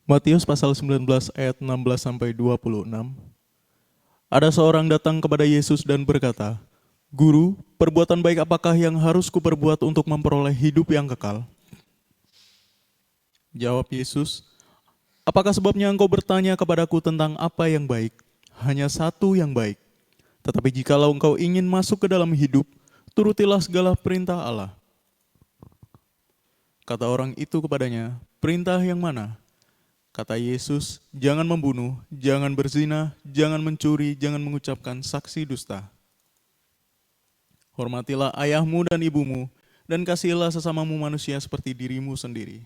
Matius pasal 19 ayat 16 sampai 26. Ada seorang datang kepada Yesus dan berkata, "Guru, perbuatan baik apakah yang harus kuperbuat untuk memperoleh hidup yang kekal?" Jawab Yesus, "Apakah sebabnya engkau bertanya kepadaku tentang apa yang baik? Hanya satu yang baik. Tetapi jikalau engkau ingin masuk ke dalam hidup, turutilah segala perintah Allah." Kata orang itu kepadanya, "Perintah yang mana?" Kata Yesus, "Jangan membunuh, jangan berzina, jangan mencuri, jangan mengucapkan saksi dusta. Hormatilah ayahmu dan ibumu, dan kasihilah sesamamu manusia seperti dirimu sendiri."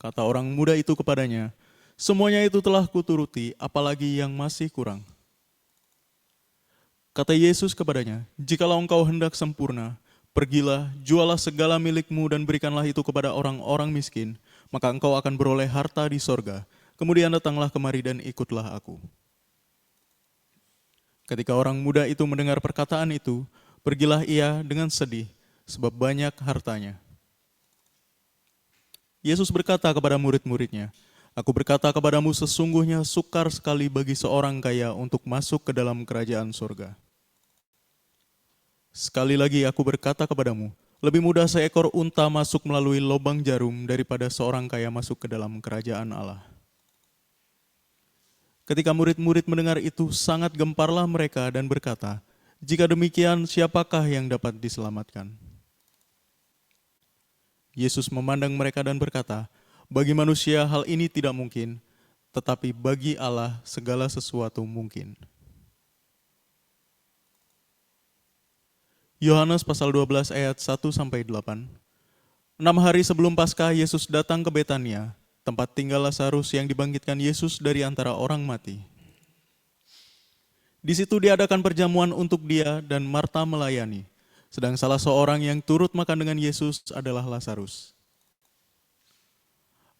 Kata orang muda itu kepadanya, "Semuanya itu telah kuturuti, apalagi yang masih kurang." Kata Yesus kepadanya, "Jikalau engkau hendak sempurna, pergilah, jualah segala milikmu dan berikanlah itu kepada orang-orang miskin, maka engkau akan beroleh harta di sorga. Kemudian datanglah kemari dan ikutlah aku." Ketika orang muda itu mendengar perkataan itu, pergilah ia dengan sedih, sebab banyak hartanya. Yesus berkata kepada murid-muridnya, "Aku berkata kepadamu, sesungguhnya sukar sekali bagi seorang kaya untuk masuk ke dalam kerajaan surga. Sekali lagi aku berkata kepadamu, lebih mudah seekor unta masuk melalui lubang jarum daripada seorang kaya masuk ke dalam kerajaan Allah." Ketika murid-murid mendengar itu, sangat gemparlah mereka dan berkata, "Jika demikian, siapakah yang dapat diselamatkan?" Yesus memandang mereka dan berkata, "Bagi manusia hal ini tidak mungkin, tetapi bagi Allah segala sesuatu mungkin." Yohanes pasal 12 ayat 1 sampai 8. 6 hari sebelum Paskah, Yesus datang ke Betania, tempat tinggal Lazarus yang dibangkitkan Yesus dari antara orang mati. Di situ diadakan perjamuan untuk dia dan Marta melayani, sedang salah seorang yang turut makan dengan Yesus adalah Lazarus.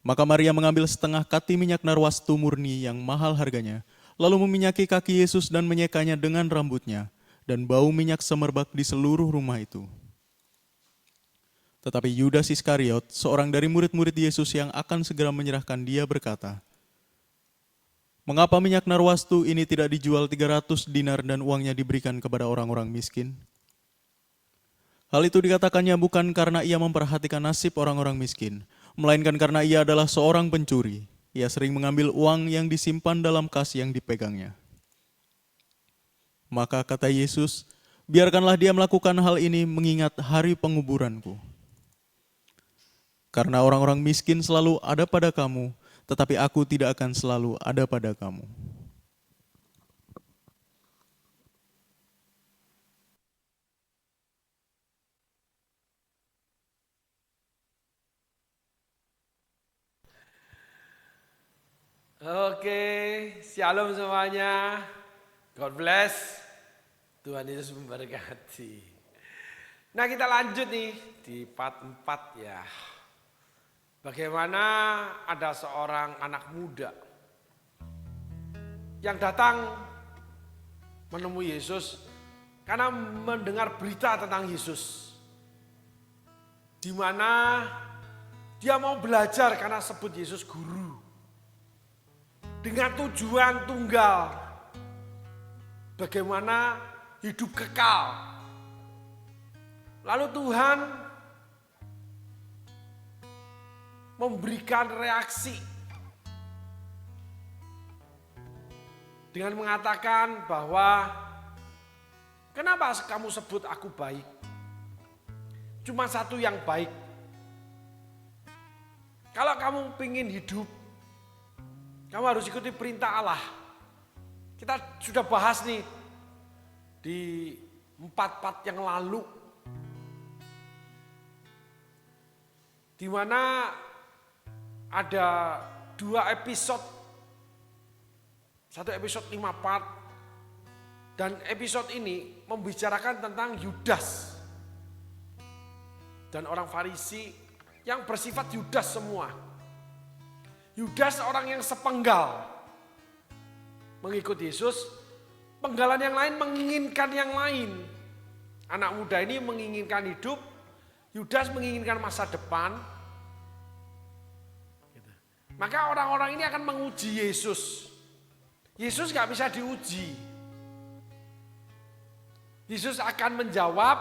Maka Maria mengambil setengah kati minyak narwastu murni yang mahal harganya, lalu meminyaki kaki Yesus dan menyekanya dengan rambutnya, dan bau minyak semerbak di seluruh rumah itu. Tetapi Yudas Iskariot, seorang dari murid-murid Yesus yang akan segera menyerahkan dia, berkata, "Mengapa minyak narwastu ini tidak dijual 300 dinar dan uangnya diberikan kepada orang-orang miskin?" Hal itu dikatakannya bukan karena ia memperhatikan nasib orang-orang miskin, melainkan karena ia adalah seorang pencuri. Ia sering mengambil uang yang disimpan dalam kas yang dipegangnya. Maka kata Yesus, "Biarkanlah dia melakukan hal ini mengingat hari penguburanku. Karena orang-orang miskin selalu ada pada kamu, tetapi aku tidak akan selalu ada pada kamu." Oke, shalom semuanya. God bless. Tuhan Yesus memberkati. Nah, kita lanjut nih di part 4 ya. Bagaimana ada seorang anak muda yang datang menemui Yesus karena mendengar berita tentang Yesus. Di mana dia mau belajar karena sebut Yesus guru. Dengan tujuan tunggal, bagaimana hidup kekal. Lalu Tuhan memberikan reaksi dengan mengatakan bahwa, "Kenapa kamu sebut aku baik? Cuma satu yang baik. Kalau kamu ingin hidup, kamu harus ikuti perintah Allah." Kita sudah bahas nih di 4 part yang lalu, di mana ada 2 episode, satu episode 5 part, dan episode ini membicarakan tentang Yudas dan orang Farisi yang bersifat Yudas semua. Yudas orang yang sepenggal mengikut Yesus, penggalan yang lain menginginkan yang lain. Anak muda ini menginginkan hidup, Yudas menginginkan masa depan. Maka orang-orang ini akan menguji Yesus. Yesus gak bisa diuji. Yesus akan menjawab,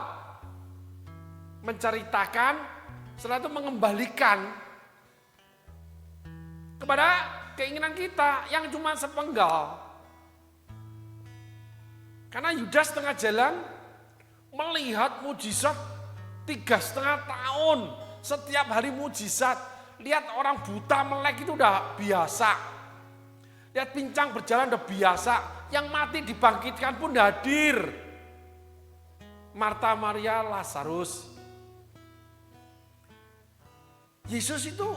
menceritakan, setelah itu mengembalikan kepada keinginan kita yang cuma sepenggal. Karena Yudas tengah jalan melihat mujizat 3,5 tahun. Setiap hari mujizat. Lihat orang buta melek itu udah biasa. Lihat pincang berjalan udah biasa. Yang mati dibangkitkan pun hadir. Marta, Maria, Lazarus. Yesus itu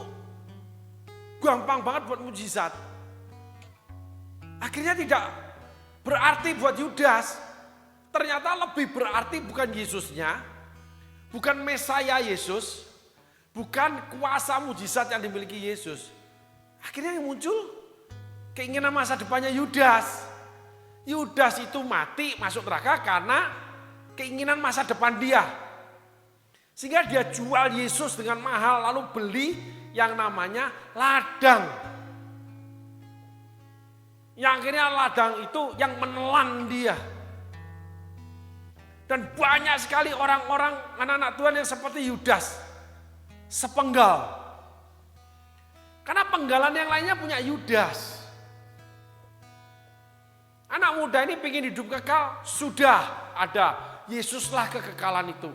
gampang banget buat mujizat. Akhirnya tidak berarti buat Yudas. Ternyata lebih berarti bukan Yesusnya, bukan Mesaya Yesus, bukan kuasa mujizat yang dimiliki Yesus. Akhirnya yang muncul keinginan masa depannya Yudas. Yudas itu mati masuk neraka karena keinginan masa depan dia. Sehingga dia jual Yesus dengan mahal lalu beli yang namanya ladang. Yang akhirnya ladang itu yang menelan dia. Dan banyak sekali orang-orang anak-anak Tuhan yang seperti Yudas. Sepenggal. Karena penggalan yang lainnya punya Yudas. Anak muda ini ingin hidup kekal, sudah ada. Yesuslah kekekalan itu.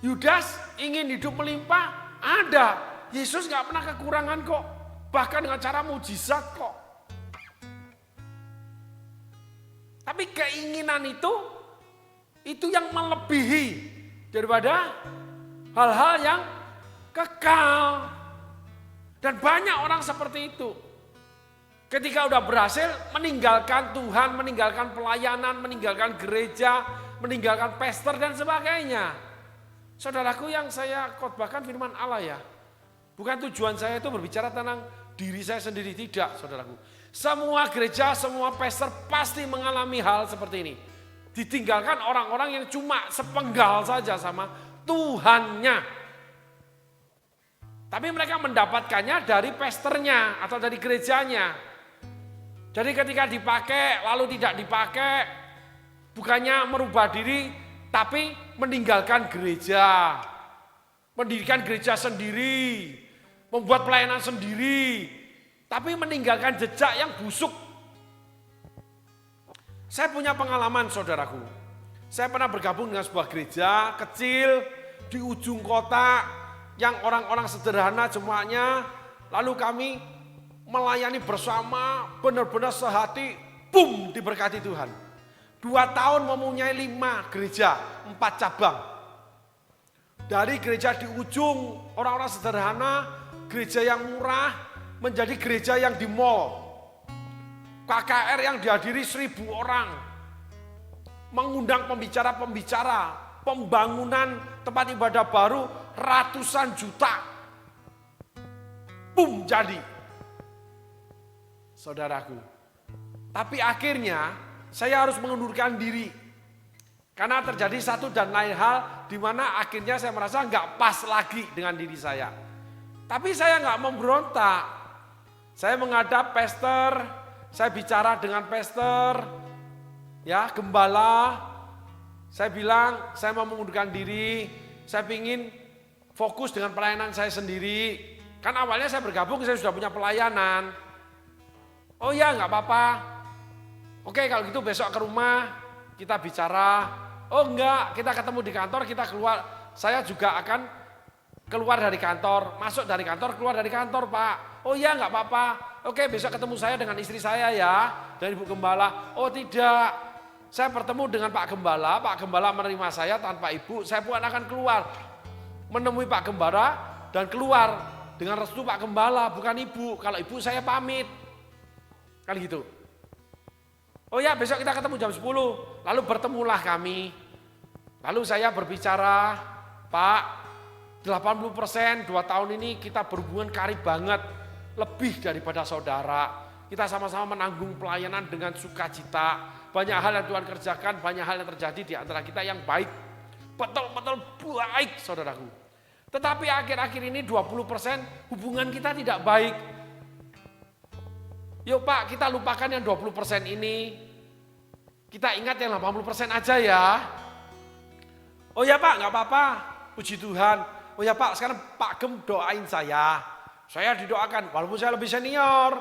Yudas ingin hidup melimpah, ada. Yesus gak pernah kekurangan kok. Bahkan dengan cara mujizat kok. Tapi keinginan itu yang melebihi daripada hal-hal yang kekal. Dan banyak orang seperti itu. Ketika udah berhasil meninggalkan Tuhan, meninggalkan pelayanan, meninggalkan gereja, meninggalkan pastor dan sebagainya. Saudaraku, yang saya khotbahkan firman Allah ya. Bukan tujuan saya itu berbicara tentang diri saya sendiri, tidak saudaraku. Semua gereja, semua pastor pasti mengalami hal seperti ini. Ditinggalkan orang-orang yang cuma sepenggal saja sama Tuhannya. Tapi mereka mendapatkannya dari pastornya atau dari gerejanya. Jadi ketika dipakai lalu tidak dipakai, bukannya merubah diri, tapi meninggalkan gereja. Mendirikan gereja sendiri, membuat pelayanan sendiri, tapi meninggalkan jejak yang busuk. Saya punya pengalaman saudaraku. Saya pernah bergabung dengan sebuah gereja kecil di ujung kota yang orang-orang sederhana jemaatnya. Lalu kami melayani bersama benar-benar sehati, boom, diberkati Tuhan. 2 tahun mempunyai 5 gereja, 4 cabang. Dari gereja di ujung orang-orang sederhana, gereja yang murah, menjadi gereja yang di mall. KKR yang dihadiri 1.000 orang. Mengundang pembicara-pembicara, pembangunan tempat ibadah baru ratusan juta. Boom, jadi. Saudaraku. Tapi akhirnya saya harus mengundurkan diri. Karena terjadi satu dan lain hal di mana akhirnya saya merasa nggak pas lagi dengan diri saya. Tapi saya nggak memberontak. Saya menghadap pastor, saya bicara dengan pastor, ya gembala. Saya bilang saya mau mengundurkan diri, saya ingin fokus dengan pelayanan saya sendiri. Kan awalnya saya bergabung, saya sudah punya pelayanan. Oh ya nggak apa-apa. Oke kalau gitu besok ke rumah kita bicara. Oh enggak, kita ketemu di kantor, kita keluar. Saya juga akan keluar dari kantor, masuk dari kantor, keluar dari kantor Pak. Oh iya nggak apa-apa. Oke besok ketemu saya dengan istri saya ya, dan Ibu Gembala. Oh tidak, saya bertemu dengan Pak Gembala menerima saya tanpa Ibu, saya pun akan keluar. Menemui Pak Gembala dan keluar dengan restu Pak Gembala, bukan Ibu. Kalau Ibu saya pamit. Kan gitu. Oh ya besok kita ketemu jam 10, lalu bertemulah kami. Lalu saya berbicara, Pak 80% 2 tahun ini kita berhubungan karib banget. Lebih daripada saudara. Kita sama-sama menanggung pelayanan dengan sukacita. Banyak hal yang Tuhan kerjakan, banyak hal yang terjadi di antara kita yang baik. Betul-betul baik saudaraku. Tetapi akhir-akhir ini 20% hubungan kita tidak baik. Yuk Pak, kita lupakan yang 20% ini. Kita ingat yang 80% aja ya. Oh ya Pak, nggak apa-apa. Puji Tuhan. Oh ya Pak, sekarang Pak Gem doain saya. Saya didoakan, walaupun saya lebih senior.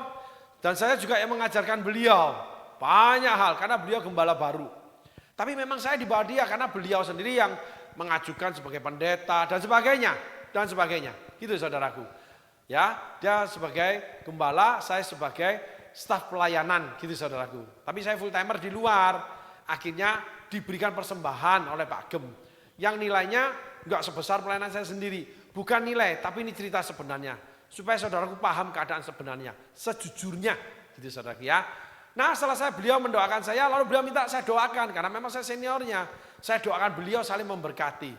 Dan saya juga yang mengajarkan beliau. Banyak hal, karena beliau gembala baru. Tapi memang saya di bawah dia, karena beliau sendiri yang mengajukan sebagai pendeta dan sebagainya. Dan sebagainya. Gitu saudaraku. Ya, dia sebagai gembala, saya sebagai staf pelayanan. Gitu saudaraku. Tapi saya full timer di luar. Akhirnya diberikan persembahan oleh Pak Gem. Yang nilainya enggak sebesar pelayanan saya sendiri. Bukan nilai, tapi ini cerita sebenarnya. Supaya saudaraku paham keadaan sebenarnya. Sejujurnya. Gitu saudaraku ya. Nah selesai beliau mendoakan saya, lalu beliau minta saya doakan. Karena memang saya seniornya. Saya doakan beliau saling memberkati.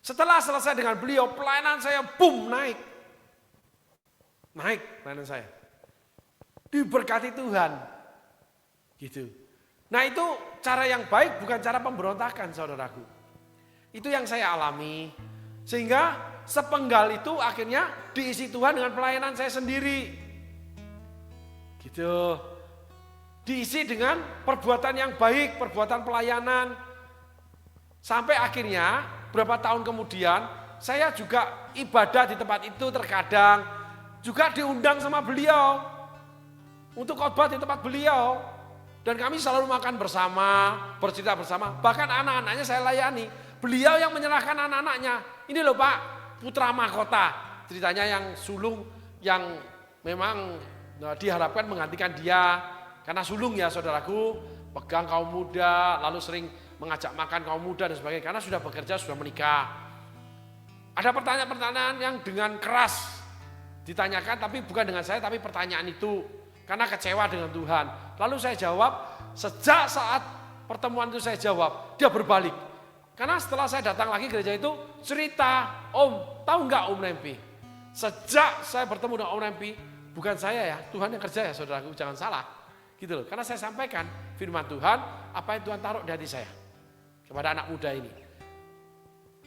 Setelah selesai dengan beliau, pelayanan saya boom naik. Naik pelayanan saya. Diberkati Tuhan. Gitu. Nah itu cara yang baik, bukan cara pemberontakan saudaraku. Itu yang saya alami. Sehingga sepenggal itu akhirnya diisi Tuhan dengan pelayanan saya sendiri. Gitu. Diisi dengan perbuatan yang baik, perbuatan pelayanan. Sampai akhirnya beberapa tahun kemudian saya juga ibadah di tempat itu terkadang. Juga diundang sama beliau. Untuk khotbah di tempat beliau. Dan kami selalu makan bersama, bercerita bersama. Bahkan anak-anaknya saya layani. Beliau yang menyerahkan anak-anaknya. Ini loh Pak, putra mahkota. Ceritanya yang sulung yang memang diharapkan menggantikan dia. Karena sulung ya saudaraku, pegang kaum muda, lalu sering mengajak makan kaum muda dan sebagainya. Karena sudah bekerja, sudah menikah. Ada pertanyaan-pertanyaan yang dengan keras ditanyakan, tapi bukan dengan saya, tapi pertanyaan itu. Karena kecewa dengan Tuhan. Lalu saya jawab, sejak saat pertemuan itu saya jawab, dia berbalik. Karena setelah saya datang lagi gereja itu, cerita, Om, tahu nggak Om Nempi? Sejak saya bertemu dengan Om Nempi, bukan saya ya, Tuhan yang kerja ya saudaraku, jangan salah. Gitu loh, karena saya sampaikan firman Tuhan, apa yang Tuhan taruh di hati saya. Kepada anak muda ini.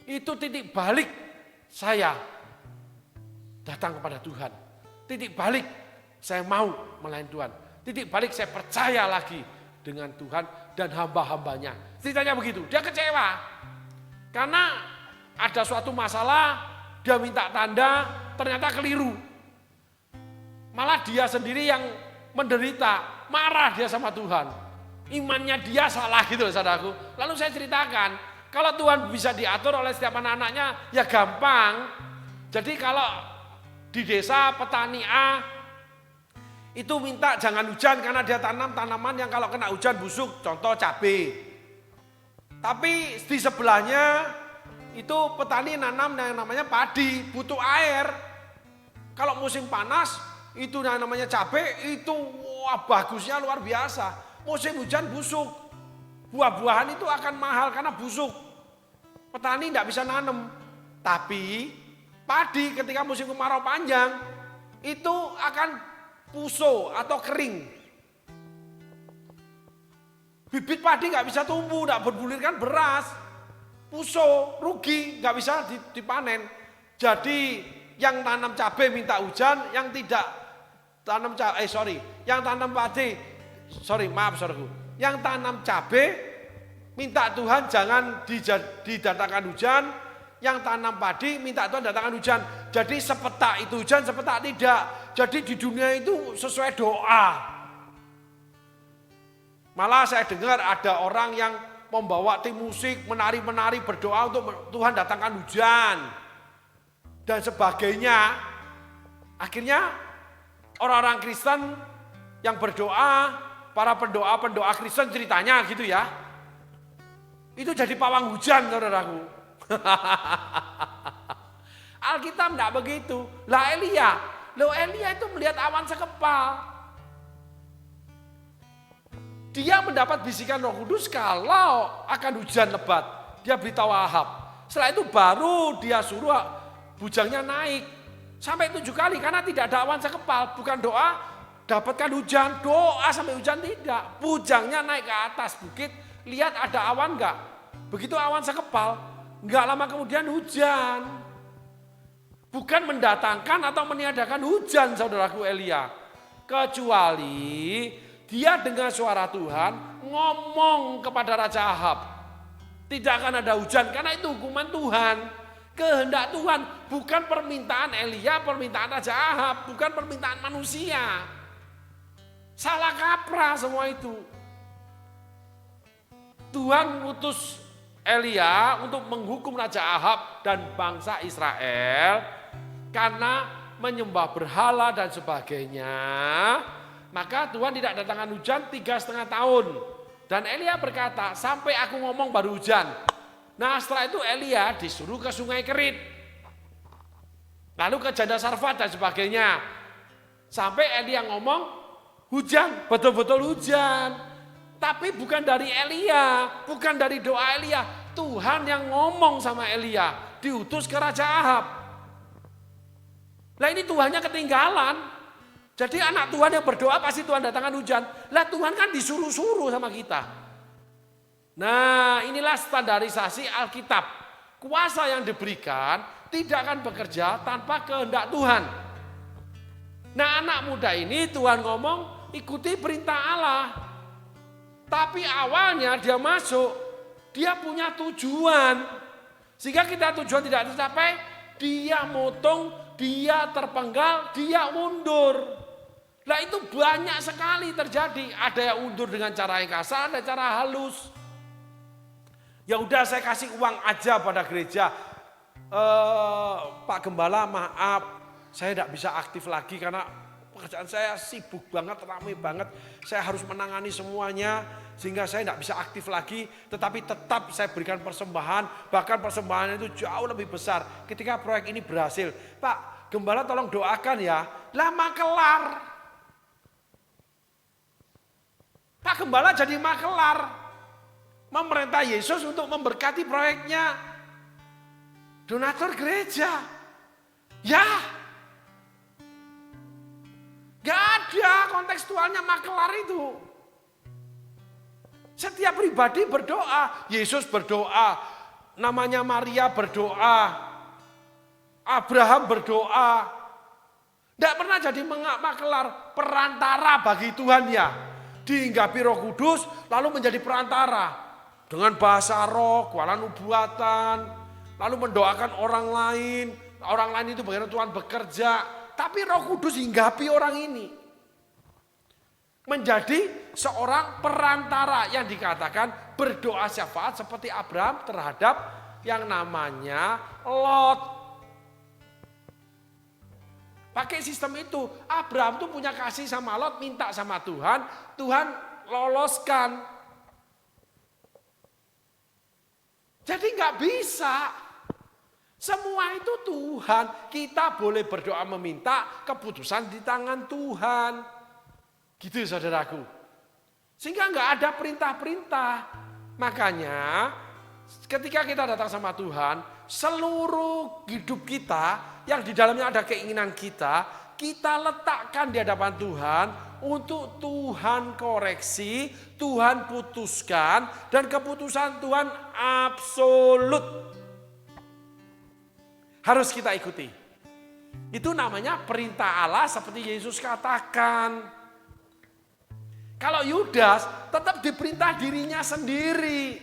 Itu titik balik saya datang kepada Tuhan. Titik balik saya mau melayani Tuhan. Titik balik saya percaya lagi dengan Tuhan dan hamba-hambanya. Ceritanya begitu, dia kecewa. Karena ada suatu masalah, dia minta tanda, ternyata keliru. Malah dia sendiri yang menderita, marah dia sama Tuhan. Imannya dia salah gitu loh saudaraku. Lalu saya ceritakan, kalau Tuhan bisa diatur oleh setiap anak-anaknya, ya gampang. Jadi kalau di desa petani A, itu minta jangan hujan karena dia tanam tanaman yang kalau kena hujan busuk, contoh cabai. Tapi di sebelahnya itu petani nanam yang namanya padi, butuh air. Kalau musim panas itu yang namanya cabai itu wah bagusnya luar biasa. Musim hujan busuk, buah-buahan itu akan mahal karena busuk. Petani tidak bisa nanam. Tapi padi ketika musim kemarau panjang itu akan puso atau kering. Bibit padi nggak bisa tumbuh, nggak berbulir kan beras. Puso, rugi, nggak bisa dipanen. Jadi yang tanam cabai minta hujan, yang tidak tanam yang tanam padi, yang tanam cabai minta Tuhan jangan didatangkan hujan, yang tanam padi minta Tuhan datangkan hujan. Jadi sepetak itu hujan, sepetak tidak. Jadi di dunia itu sesuai doa. Malah saya dengar ada orang yang membawa tim musik, menari-menari berdoa untuk Tuhan datangkan hujan. Dan sebagainya. Akhirnya orang-orang Kristen yang berdoa, para pendoa-pendoa Kristen ceritanya gitu ya. Itu jadi pawang hujan saudaraku. Alkitab enggak begitu. Lah Elia itu melihat awan sekepal. Dia mendapat bisikan Roh Kudus kalau akan hujan lebat. Dia beritahu Ahab. Setelah itu baru dia suruh bujangnya naik. Sampai 7 kali karena tidak ada awan sekepal. Bukan doa dapatkan hujan. Doa sampai hujan tidak. Bujangnya naik ke atas bukit. Lihat ada awan enggak. Begitu awan sekepal. Enggak lama kemudian hujan. bukan mendatangkan atau meniadakan hujan saudaraku Elia. Kecuali dia dengar suara Tuhan ngomong kepada Raja Ahab. Tidak akan ada hujan karena itu hukuman Tuhan. Kehendak Tuhan, bukan permintaan Elia, permintaan Raja Ahab, bukan permintaan manusia. Salah kaprah semua itu. Tuhan utus Elia untuk menghukum Raja Ahab dan bangsa Israel karena menyembah berhala dan sebagainya. Maka Tuhan tidak datangkan hujan 3,5 tahun. Dan Elia berkata, sampai aku ngomong baru hujan. Nah setelah itu Elia disuruh ke Sungai Kerit. Lalu ke Janda Sarfat dan sebagainya. Sampai Elia ngomong hujan, betul-betul hujan. Tapi bukan dari Elia, bukan dari doa Elia. Tuhan yang ngomong sama Elia, diutus ke Raja Ahab. Lah ini Tuhannya ketinggalan. Jadi anak Tuhan yang berdoa pasti Tuhan datangkan hujan. Lah Tuhan kan disuruh-suruh sama kita. Nah inilah standarisasi Alkitab. Kuasa yang diberikan tidak akan bekerja tanpa kehendak Tuhan. Nah anak muda ini Tuhan ngomong ikuti perintah Allah. Tapi awalnya dia masuk, dia punya tujuan. Sehingga kita tujuan tidak tercapai, dia motong, dia terpenggal, dia mundur. Nah itu banyak sekali terjadi. Ada yang mundur dengan cara yang kasar, ada cara halus. Ya udah saya kasih uang aja pada gereja. Pak Gembala maaf, saya tidak bisa aktif lagi karena pekerjaan saya sibuk banget, ramai banget. Saya harus menangani semuanya sehingga saya tidak bisa aktif lagi. Tetapi tetap saya berikan persembahan, bahkan persembahan itu jauh lebih besar. Ketika proyek ini berhasil, Pak Gembala tolong doakan ya. Lama kelar. Pak Gembala jadi makelar. Memerintah Yesus untuk memberkati proyeknya. Donatur gereja. Ya. Gak ada kontekstualnya makelar itu. Setiap pribadi berdoa. Yesus berdoa. Namanya Maria berdoa. Abraham berdoa. Tidak pernah jadi makelar. Perantara bagi Tuhan ya. Dihinggapi Roh Kudus lalu menjadi perantara. Dengan bahasa roh, kuala nubuatan. Lalu mendoakan orang lain. Orang lain itu bagaimana Tuhan bekerja. Tapi Roh Kudus hinggapi orang ini. Menjadi seorang perantara yang dikatakan berdoa syafaat seperti Abraham terhadap yang namanya Lot. Pakai sistem itu, Abraham tuh punya kasih sama Lot, minta sama Tuhan, Tuhan loloskan. Jadi nggak bisa. Semua itu Tuhan. Kita boleh berdoa meminta, keputusan di tangan Tuhan. Gitu saudaraku. Sehingga nggak ada perintah-perintah. Makanya ketika kita datang sama Tuhan, seluruh hidup kita yang di dalamnya ada keinginan kita letakkan di hadapan Tuhan untuk Tuhan koreksi, Tuhan putuskan, dan keputusan Tuhan absolut. Harus kita ikuti. Itu namanya perintah Allah seperti Yesus katakan. Kalau Yudas tetap diperintah dirinya sendiri.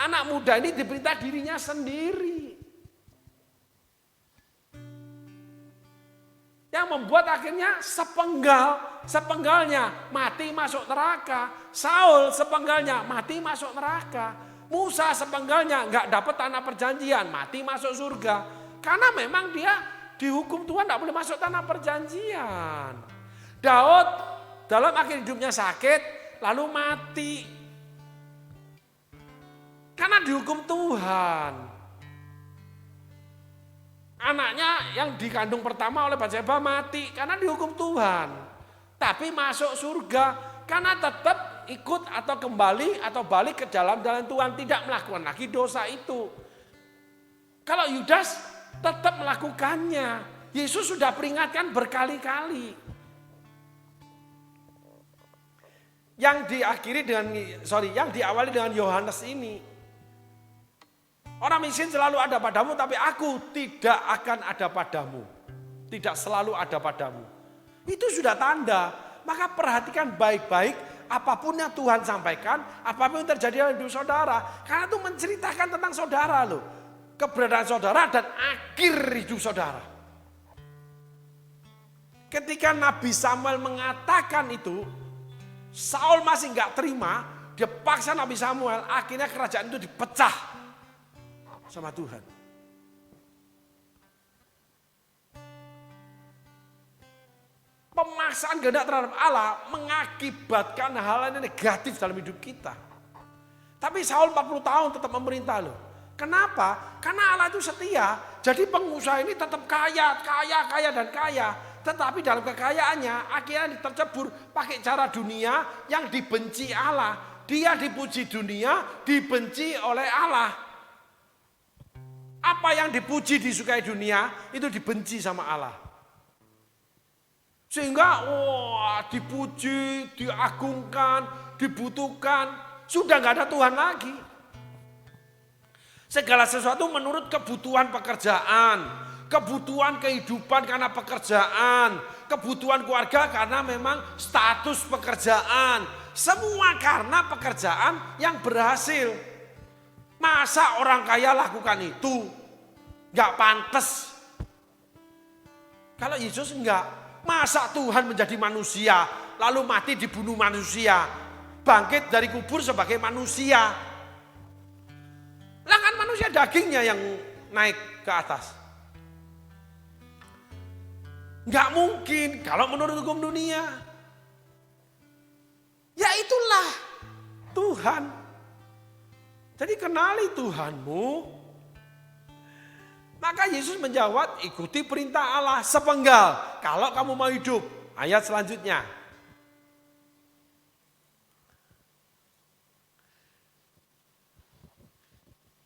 Anak muda ini diperintah dirinya sendiri. Yang membuat akhirnya sepenggalnya mati masuk neraka. Saul sepenggalnya mati masuk neraka. Musa sepenggalnya nggak dapat tanah perjanjian, mati masuk surga. Karena memang dia dihukum Tuhan nggak boleh masuk tanah perjanjian. Daud dalam akhir hidupnya sakit lalu mati. Karena dihukum Tuhan. Anaknya yang dikandung pertama oleh Batseba mati karena dihukum Tuhan. Tapi masuk surga karena tetap ikut atau kembali atau balik ke dalam jalan Tuhan. Tidak melakukan lagi dosa itu. Kalau Yudas tetap melakukannya. Yesus sudah peringatkan berkali-kali. Yang diawali dengan Yohanes ini. Orang miskin selalu ada padamu, tapi aku tidak akan ada padamu. Tidak selalu ada padamu. Itu sudah tanda. Maka perhatikan baik-baik apapun yang Tuhan sampaikan, apapun yang terjadi dalam hidup saudara. Karena itu menceritakan tentang saudara loh. Keberadaan saudara dan akhir hidup saudara. Ketika Nabi Samuel mengatakan itu, Saul masih nggak terima, dia paksa Nabi Samuel, akhirnya kerajaan itu dipecah sama Tuhan. Pemaksaan kehendak terhadap Allah mengakibatkan hal yang negatif dalam hidup kita. Tapi Saul 40 tahun tetap memerintah loh. Kenapa? Karena Allah itu setia. Jadi pengusaha ini tetap kaya dan kaya. Tetapi dalam kekayaannya akhirnya tercebur pakai cara dunia yang dibenci Allah. Dia dipuji dunia, dibenci oleh Allah. Apa yang dipuji disukai dunia itu dibenci sama Allah. Sehingga dipuji, diagungkan, dibutuhkan. Sudah gak ada Tuhan lagi. Segala sesuatu menurut kebutuhan pekerjaan. Kebutuhan kehidupan karena pekerjaan. Kebutuhan keluarga karena memang status pekerjaan. Semua karena pekerjaan yang berhasil. Masa orang kaya lakukan itu? Gak pantas. Kalau Yesus enggak. Masa Tuhan menjadi manusia, lalu mati dibunuh manusia, bangkit dari kubur sebagai manusia. Lah kan manusia dagingnya yang naik ke atas. Nggak mungkin kalau menurut hukum dunia. Ya itulah Tuhan. Jadi kenali Tuhanmu. Maka Yesus menjawab, ikuti perintah Allah sepenggal. Kalau kamu mau hidup. Ayat selanjutnya.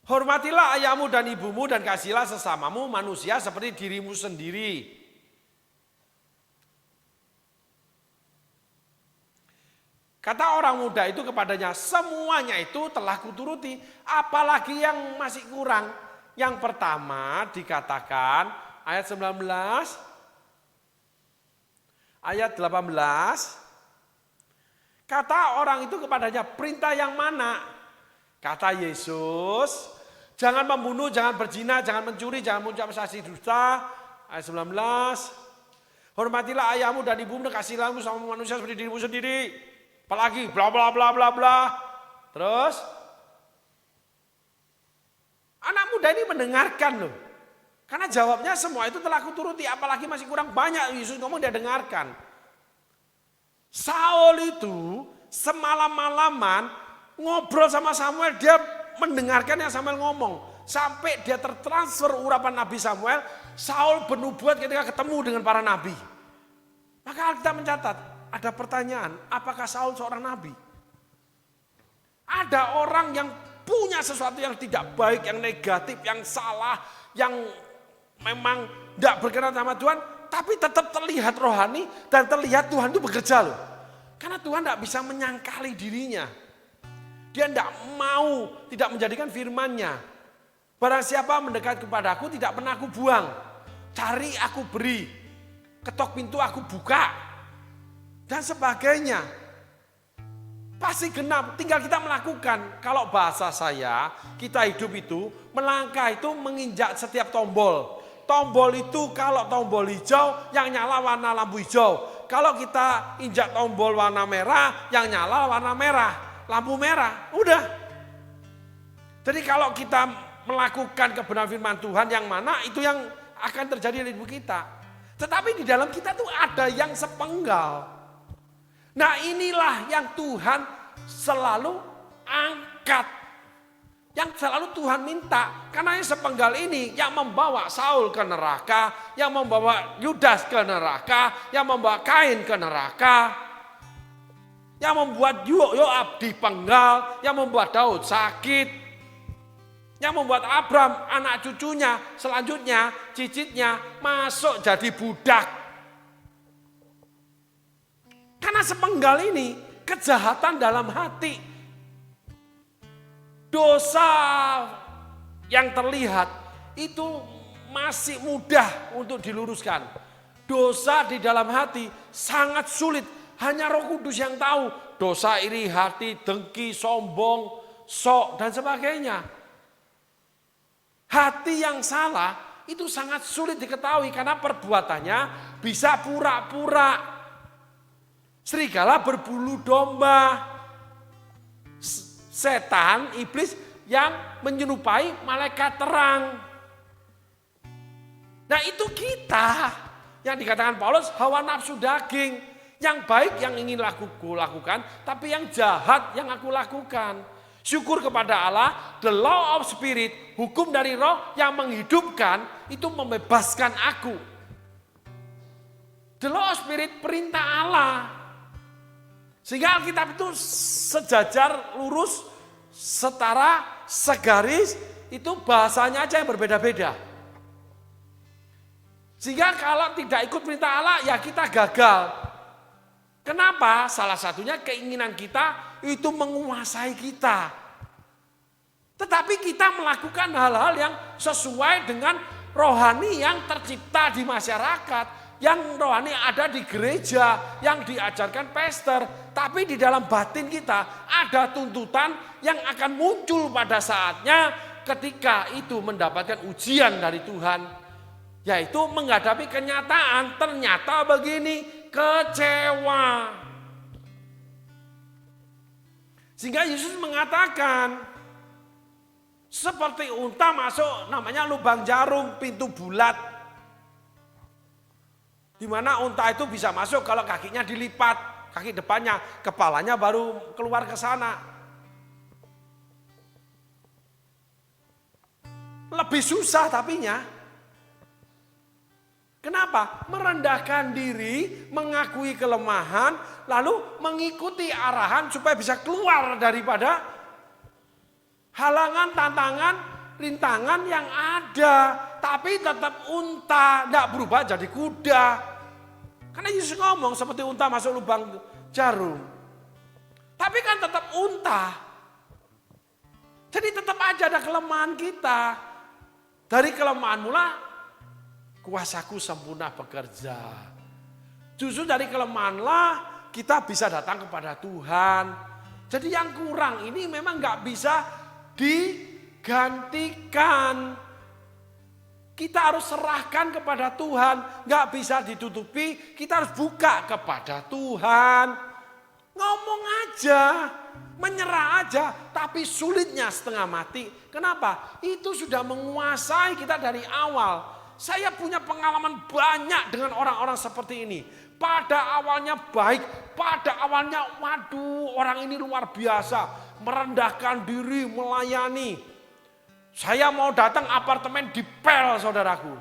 Hormatilah ayahmu dan ibumu dan kasihilah sesamamu manusia seperti dirimu sendiri. Kata orang muda itu kepadanya, semuanya itu telah kuturuti. Apalagi yang masih kurang. Yang pertama dikatakan ayat 19, ayat 18, kata orang itu kepadanya, perintah yang mana? Kata Yesus, jangan membunuh, jangan berzina, jangan mencuri, jangan mengucap saksi dusta. Ayat 19, hormatilah ayahmu dan ibumu, kasihlah sama manusia seperti dirimu sendiri. Apalagi bla bla bla bla bla. Terus anak muda ini mendengarkan loh. Karena jawabnya semua itu telah kuturuti. Apalagi masih kurang banyak. Yesus ngomong dia dengarkan. Saul itu semalam-malaman ngobrol sama Samuel. Dia mendengarkan yang Samuel ngomong. Sampai dia tertransfer urapan Nabi Samuel. Saul bernubuat ketika ketemu dengan para nabi. Maka Alkitab mencatat. Ada pertanyaan. Apakah Saul seorang nabi? Ada orang yang punya sesuatu yang tidak baik, yang negatif, yang salah, yang memang tidak berkenan sama Tuhan, tapi tetap terlihat rohani dan terlihat Tuhan itu bekerja loh. Karena Tuhan tidak bisa menyangkali dirinya. Dia tidak mau, tidak menjadikan firman-Nya. Barang siapa mendekat kepadaku tidak pernah aku buang. Cari aku beri, ketok pintu aku buka, dan sebagainya. Pasti genap, tinggal kita melakukan. Kalau bahasa saya, kita hidup itu, melangkah itu menginjak setiap tombol. Tombol itu kalau tombol hijau, yang nyala warna lampu hijau. Kalau kita injak tombol warna merah, yang nyala warna merah. Lampu merah, udah. Jadi kalau kita melakukan kebenaran firman Tuhan yang mana, itu yang akan terjadi di hidup kita. Tetapi di dalam kita tuh ada yang sepenggal. Nah inilah yang Tuhan selalu angkat. Yang selalu Tuhan minta. Karena yang sepenggal ini yang membawa Saul ke neraka. Yang membawa Yudas ke neraka. Yang membawa Kain ke neraka. Yang membuat Yoab dipenggal. Yang membuat Daud sakit. Yang membuat Abraham anak cucunya selanjutnya cicitnya masuk jadi budak. Karena sepenggal ini kejahatan dalam hati, dosa yang terlihat itu masih mudah untuk diluruskan. Dosa di dalam hati sangat sulit. Hanya Roh Kudus yang tahu. Dosa iri hati, dengki, sombong, sok, dan sebagainya. Hati yang salah itu sangat sulit diketahui karena perbuatannya bisa pura-pura. Serigala berbulu domba. Setan, iblis yang menyerupai malaikat terang. Nah itu kita. Yang dikatakan Paulus, hawa nafsu daging. Yang baik yang ingin aku lakukan, tapi yang jahat yang aku lakukan. Syukur kepada Allah, the law of spirit, hukum dari roh yang menghidupkan, itu membebaskan aku. The law of spirit, perintah Allah. Sehingga Alkitab itu sejajar, lurus, setara, segaris, itu bahasanya aja yang berbeda-beda. Sehingga kalau tidak ikut perintah Allah, ya kita gagal. Kenapa? Salah satunya keinginan kita itu menguasai kita. Tetapi kita melakukan hal-hal yang sesuai dengan rohani yang tercipta di masyarakat. Yang rohani ada di gereja, yang diajarkan pastor. Tapi di dalam batin kita ada tuntutan yang akan muncul pada saatnya ketika itu mendapatkan ujian dari Tuhan. Yaitu menghadapi kenyataan, ternyata begini, kecewa. Sehingga Yesus mengatakan, seperti unta masuk namanya lubang jarum, pintu bulat. Di mana unta itu bisa masuk kalau kakinya dilipat, kaki depannya, kepalanya baru keluar ke sana. Lebih susah tapinya. Kenapa? Merendahkan diri, mengakui kelemahan, lalu mengikuti arahan supaya bisa keluar daripada halangan, tantangan, rintangan yang ada. Tapi tetap unta, tidak berubah jadi kuda. Karena Yesus ngomong seperti unta masuk lubang jarum. Tapi kan tetap unta. Jadi tetap aja ada kelemahan kita. Dari kelemahan mula, kuasaku sempurna bekerja. Justru dari kelemahanlah kita bisa datang kepada Tuhan. Jadi yang kurang ini memang gak bisa digantikan. Kita harus serahkan kepada Tuhan. Gak bisa ditutupi, kita harus buka kepada Tuhan. Ngomong aja, menyerah aja, tapi sulitnya setengah mati. Kenapa? Itu sudah menguasai kita dari awal. Saya punya pengalaman banyak dengan orang-orang seperti ini. Pada awalnya baik, pada awalnya waduh orang ini luar biasa. Merendahkan diri, melayani. Saya mau datang apartemen dipel saudaraku.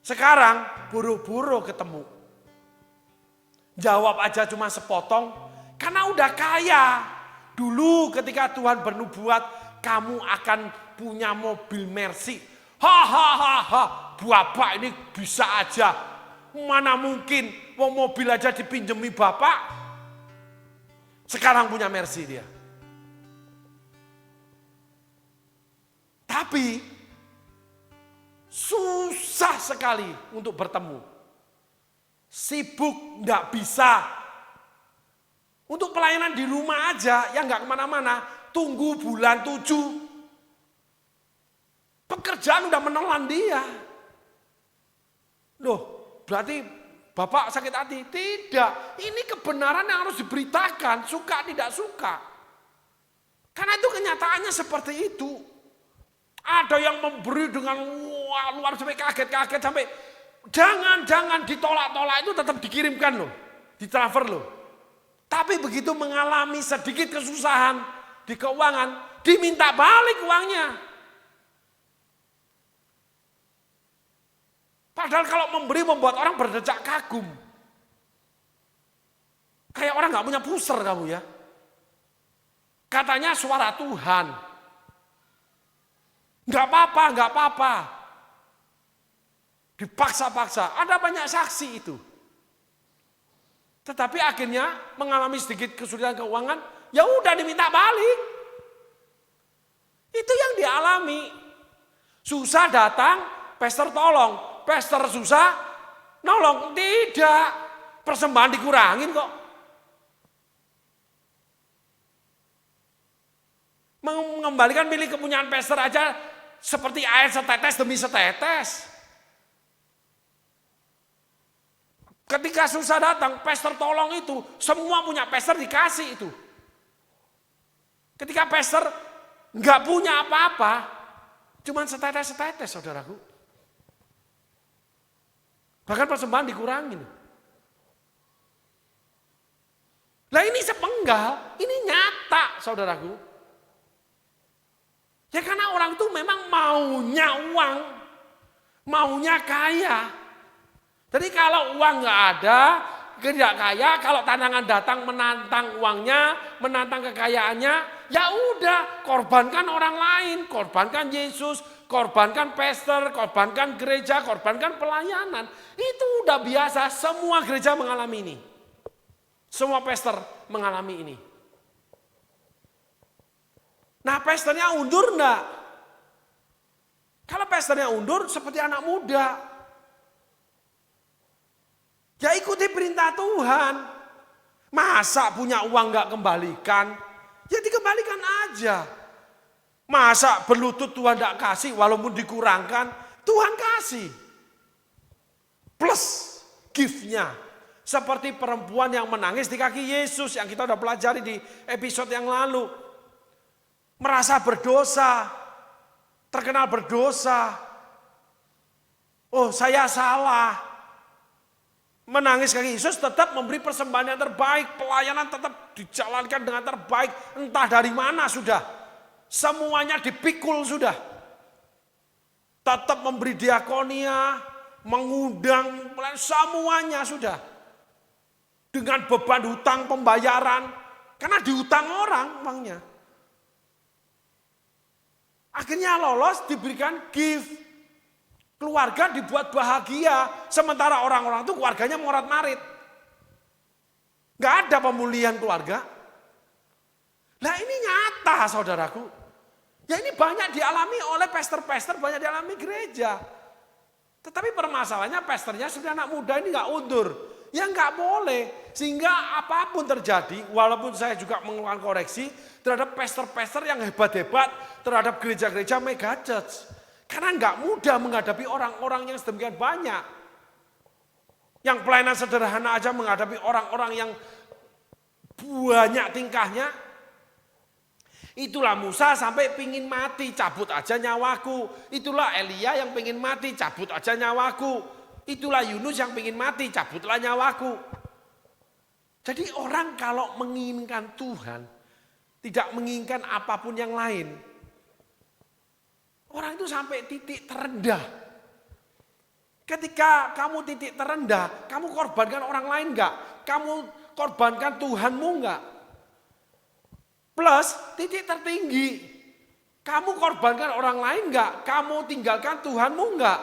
Sekarang buru-buru ketemu. Jawab aja cuma sepotong karena udah kaya. Dulu ketika Tuhan bernubuat kamu akan punya mobil Mercy. Hahaha, bapak ini bisa aja. Mana mungkin mau mobil aja dipinjemi bapak. Sekarang punya Mercy dia. Tapi susah sekali untuk bertemu. Sibuk, enggak bisa. Untuk pelayanan di rumah aja, yang enggak kemana-mana, tunggu bulan 7. Pekerjaan udah menelan dia. Loh, berarti bapak sakit hati? Tidak, ini kebenaran yang harus diberitakan, suka tidak suka. Karena itu kenyataannya seperti itu. Ada yang memberi dengan wah, luar sampai kaget-kaget sampai jangan ditolak-tolak itu tetap dikirimkan loh, ditransfer loh. Tapi begitu mengalami sedikit kesusahan di keuangan, diminta balik uangnya. Padahal kalau memberi membuat orang berdecak kagum. Kayak orang gak punya pusar kamu ya. Katanya suara Tuhan. Gak apa-apa. Dipaksa-paksa. Ada banyak saksi itu. Tetapi akhirnya mengalami sedikit kesulitan keuangan. Ya udah diminta balik. Itu yang dialami. Susah datang, pastor tolong. Pastor susah, nolong. Tidak. Persembahan dikurangin kok. Mengembalikan milik kepunyaan pastor aja seperti air setetes demi setetes. Ketika susah datang, pastor tolong itu, semua punya pastor dikasih itu. Ketika pastor nggak punya apa-apa, cuman setetes-setetes saudaraku. Bahkan persembahan dikurangin. Lah ini sepenggal, ini nyata saudaraku. Ya karena orang itu memang maunya uang, maunya kaya. Jadi kalau uang nggak ada, tidak kaya, kalau tantangan datang menantang uangnya, menantang kekayaannya, ya udah korbankan orang lain, korbankan Yesus, korbankan pastor, korbankan gereja, korbankan pelayanan. Itu udah biasa, semua gereja mengalami ini. Semua pastor mengalami ini. Nah pastornya undur enggak? Kalau pastornya undur seperti anak muda. Ya ikuti perintah Tuhan. Masa punya uang enggak kembalikan? Ya dikembalikan aja. Masa berlutut Tuhan enggak kasih walaupun dikurangkan? Tuhan kasih. Plus gift-nya. Seperti perempuan yang menangis di kaki Yesus yang kita udah pelajari di episode yang lalu. Merasa berdosa, terkenal berdosa. Oh saya salah. Menangis kaki Yesus tetap memberi persembahan yang terbaik. Pelayanan tetap dijalankan dengan terbaik. Entah dari mana sudah. Semuanya dipikul sudah. Tetap memberi diakonia, mengundang, semuanya sudah. Dengan beban hutang pembayaran. Karena dihutang orang uangnya. Akhirnya lolos diberikan gift. Keluarga dibuat bahagia. Sementara orang-orang itu keluarganya morat-marit. Gak ada pemulihan keluarga. Nah ini nyata saudaraku. Ya ini banyak dialami oleh pastor-pastor, banyak dialami gereja. Tetapi permasalahannya pastornya sudah anak muda ini gak undur. Ya nggak boleh. Sehingga apapun terjadi, walaupun saya juga mengeluarkan koreksi terhadap pastor-pastor yang hebat-hebat, terhadap gereja-gereja mega church. Karena nggak mudah menghadapi orang-orang yang sedemikian banyak. Yang pelayanan sederhana aja menghadapi orang-orang yang banyak tingkahnya. Itulah Musa sampai pingin mati, cabut aja nyawaku. Itulah Elia yang pingin mati, cabut aja nyawaku. Itulah Yunus yang pingin mati, cabutlah nyawaku. Jadi orang kalau menginginkan Tuhan, tidak menginginkan apapun yang lain. Orang itu sampai titik terendah. Ketika kamu titik terendah, kamu korbankan orang lain enggak? Kamu korbankan Tuhanmu enggak? Plus titik tertinggi, kamu korbankan orang lain enggak? Kamu tinggalkan Tuhanmu enggak?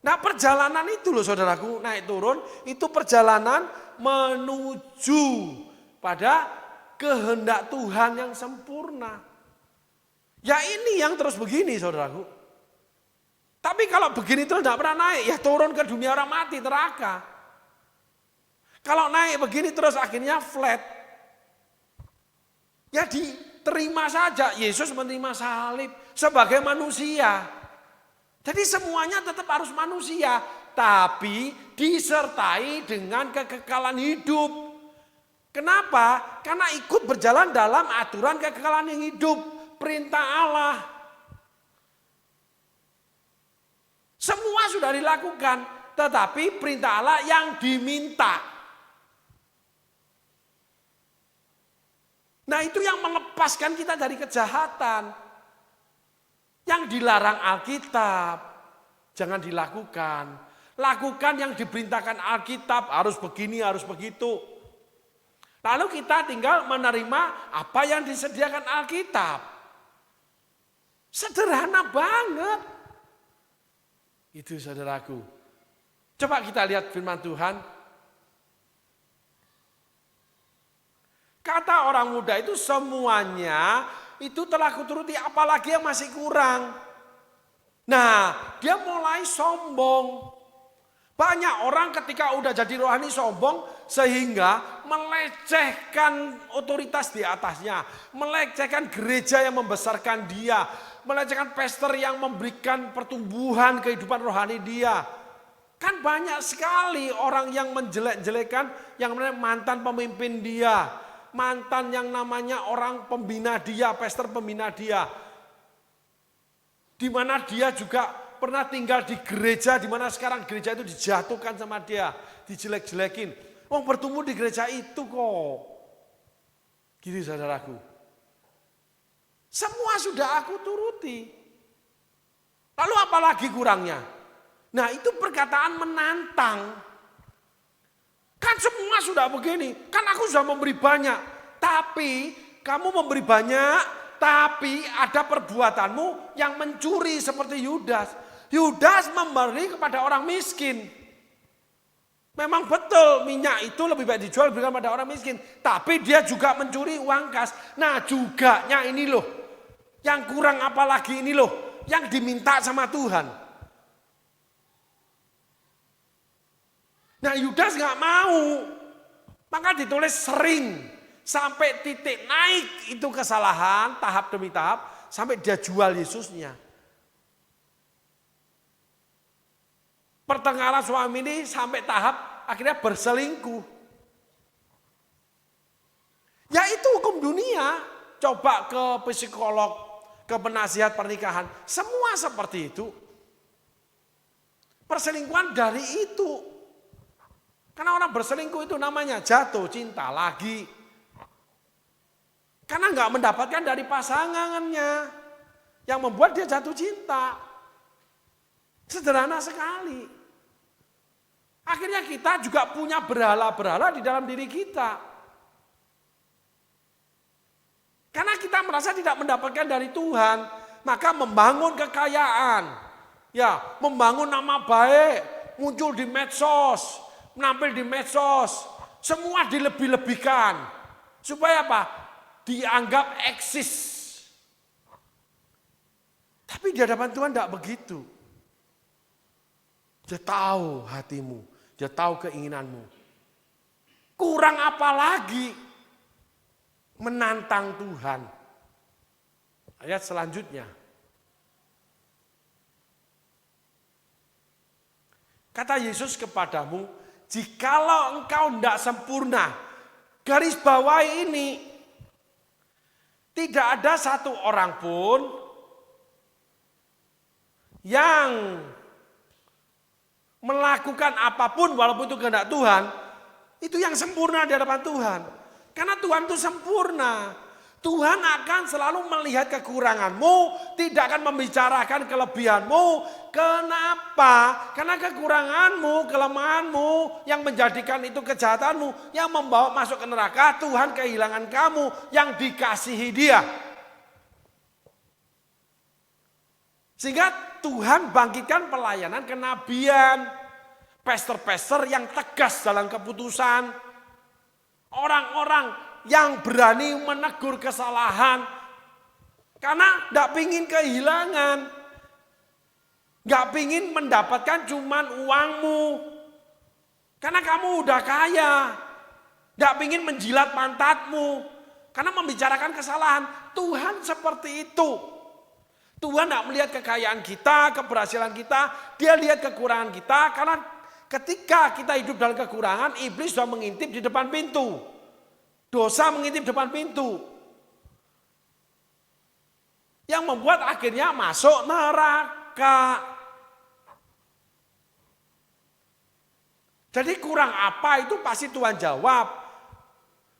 Nah perjalanan itu loh saudaraku, naik turun itu perjalanan menuju pada kehendak Tuhan yang sempurna. Ya ini yang terus begini saudaraku. Tapi kalau begini terus tidak pernah naik, ya turun ke dunia orang mati, neraka. Kalau naik begini terus akhirnya flat. Ya diterima saja, Yesus menerima salib sebagai manusia. Jadi semuanya tetap harus manusia, tapi disertai dengan kekekalan hidup. Kenapa? Karena ikut berjalan dalam aturan kekekalan yang hidup, perintah Allah. Semua sudah dilakukan, tetapi perintah Allah yang diminta. Nah itu yang melepaskan kita dari kejahatan. Yang dilarang Alkitab, jangan dilakukan. Lakukan yang diperintahkan Alkitab, harus begini, harus begitu. Lalu kita tinggal menerima apa yang disediakan Alkitab. Sederhana banget. Itu saudaraku. Coba kita lihat firman Tuhan. Kata orang muda itu semuanya itu telah kuturuti, apalagi yang masih kurang. Nah, dia mulai sombong. Banyak orang ketika udah jadi rohani sombong sehingga melecehkan otoritas di atasnya. Melecehkan gereja yang membesarkan dia. Melecehkan pastor yang memberikan pertumbuhan kehidupan rohani dia. Kan banyak sekali orang yang menjelek-jelekan yang mantan pemimpin dia. Mantan yang namanya orang pembina dia, pastor pembina dia. Di mana dia juga pernah tinggal di gereja, di mana sekarang gereja itu dijatuhkan sama dia, dijelek-jelekin. Oh, bertumbuh di gereja itu kok. Gini saudaraku. Semua sudah aku turuti. Lalu apalagi kurangnya? Nah, itu perkataan menantang. Kan semua sudah begini, kan aku sudah memberi banyak. Tapi kamu memberi banyak, tapi ada perbuatanmu yang mencuri seperti Yudas. Yudas memberi kepada orang miskin. Memang betul minyak itu lebih baik dijual berikan pada orang miskin. Tapi dia juga mencuri uang kas. Nah juganya ini loh. Yang kurang apa lagi ini loh. Yang diminta sama Tuhan. Nah Yudas gak mau. Maka ditulis sering. Sampai titik naik itu kesalahan tahap demi tahap. Sampai dia jual Yesusnya. Pertengkaran suami ini sampai tahap akhirnya berselingkuh. Ya itu hukum dunia. Coba ke psikolog, ke penasihat pernikahan. Semua seperti itu. Perselingkuhan dari itu. Karena orang berselingkuh itu namanya jatuh cinta lagi. Karena nggak mendapatkan dari pasangannya. Yang membuat dia jatuh cinta. Sederhana sekali. Akhirnya kita juga punya berhala-berhala di dalam diri kita. Karena kita merasa tidak mendapatkan dari Tuhan. Maka membangun kekayaan. Ya, membangun nama baik. Muncul di medsos. Menampil di medsos. Semua dilebih-lebihkan. Supaya apa? Dianggap eksis. Tapi di hadapan Tuhan tidak begitu. Dia tahu hatimu, dia tahu keinginanmu. Kurang apa lagi menantang Tuhan. Ayat selanjutnya. Kata Yesus kepadamu, jikalau engkau tidak sempurna, garis bawahi ini, tidak ada satu orang pun yang melakukan apapun walaupun itu kehendak Tuhan, itu yang sempurna di hadapan Tuhan. Karena Tuhan itu sempurna. Tuhan akan selalu melihat kekuranganmu, tidak akan membicarakan kelebihanmu. Kenapa? Karena kekuranganmu, kelemahanmu yang menjadikan itu kejahatanmu, yang membawa masuk ke neraka, Tuhan kehilangan kamu yang dikasihi Dia. Sehingga Tuhan bangkitkan pelayanan kenabian. Pastor-pastor yang tegas dalam keputusan. Orang-orang yang berani menegur kesalahan. Karena tidak ingin kehilangan. Tidak ingin mendapatkan cuman uangmu. Karena kamu udah kaya. Tidak ingin menjilat pantatmu. Karena membicarakan kesalahan. Tuhan seperti itu. Tuhan tidak melihat kekayaan kita, keberhasilan kita. Dia lihat kekurangan kita. Karena ketika kita hidup dalam kekurangan, iblis sudah mengintip di depan pintu. Dosa mengintip depan pintu. Yang membuat akhirnya masuk neraka. Jadi kurang apa itu pasti Tuhan jawab.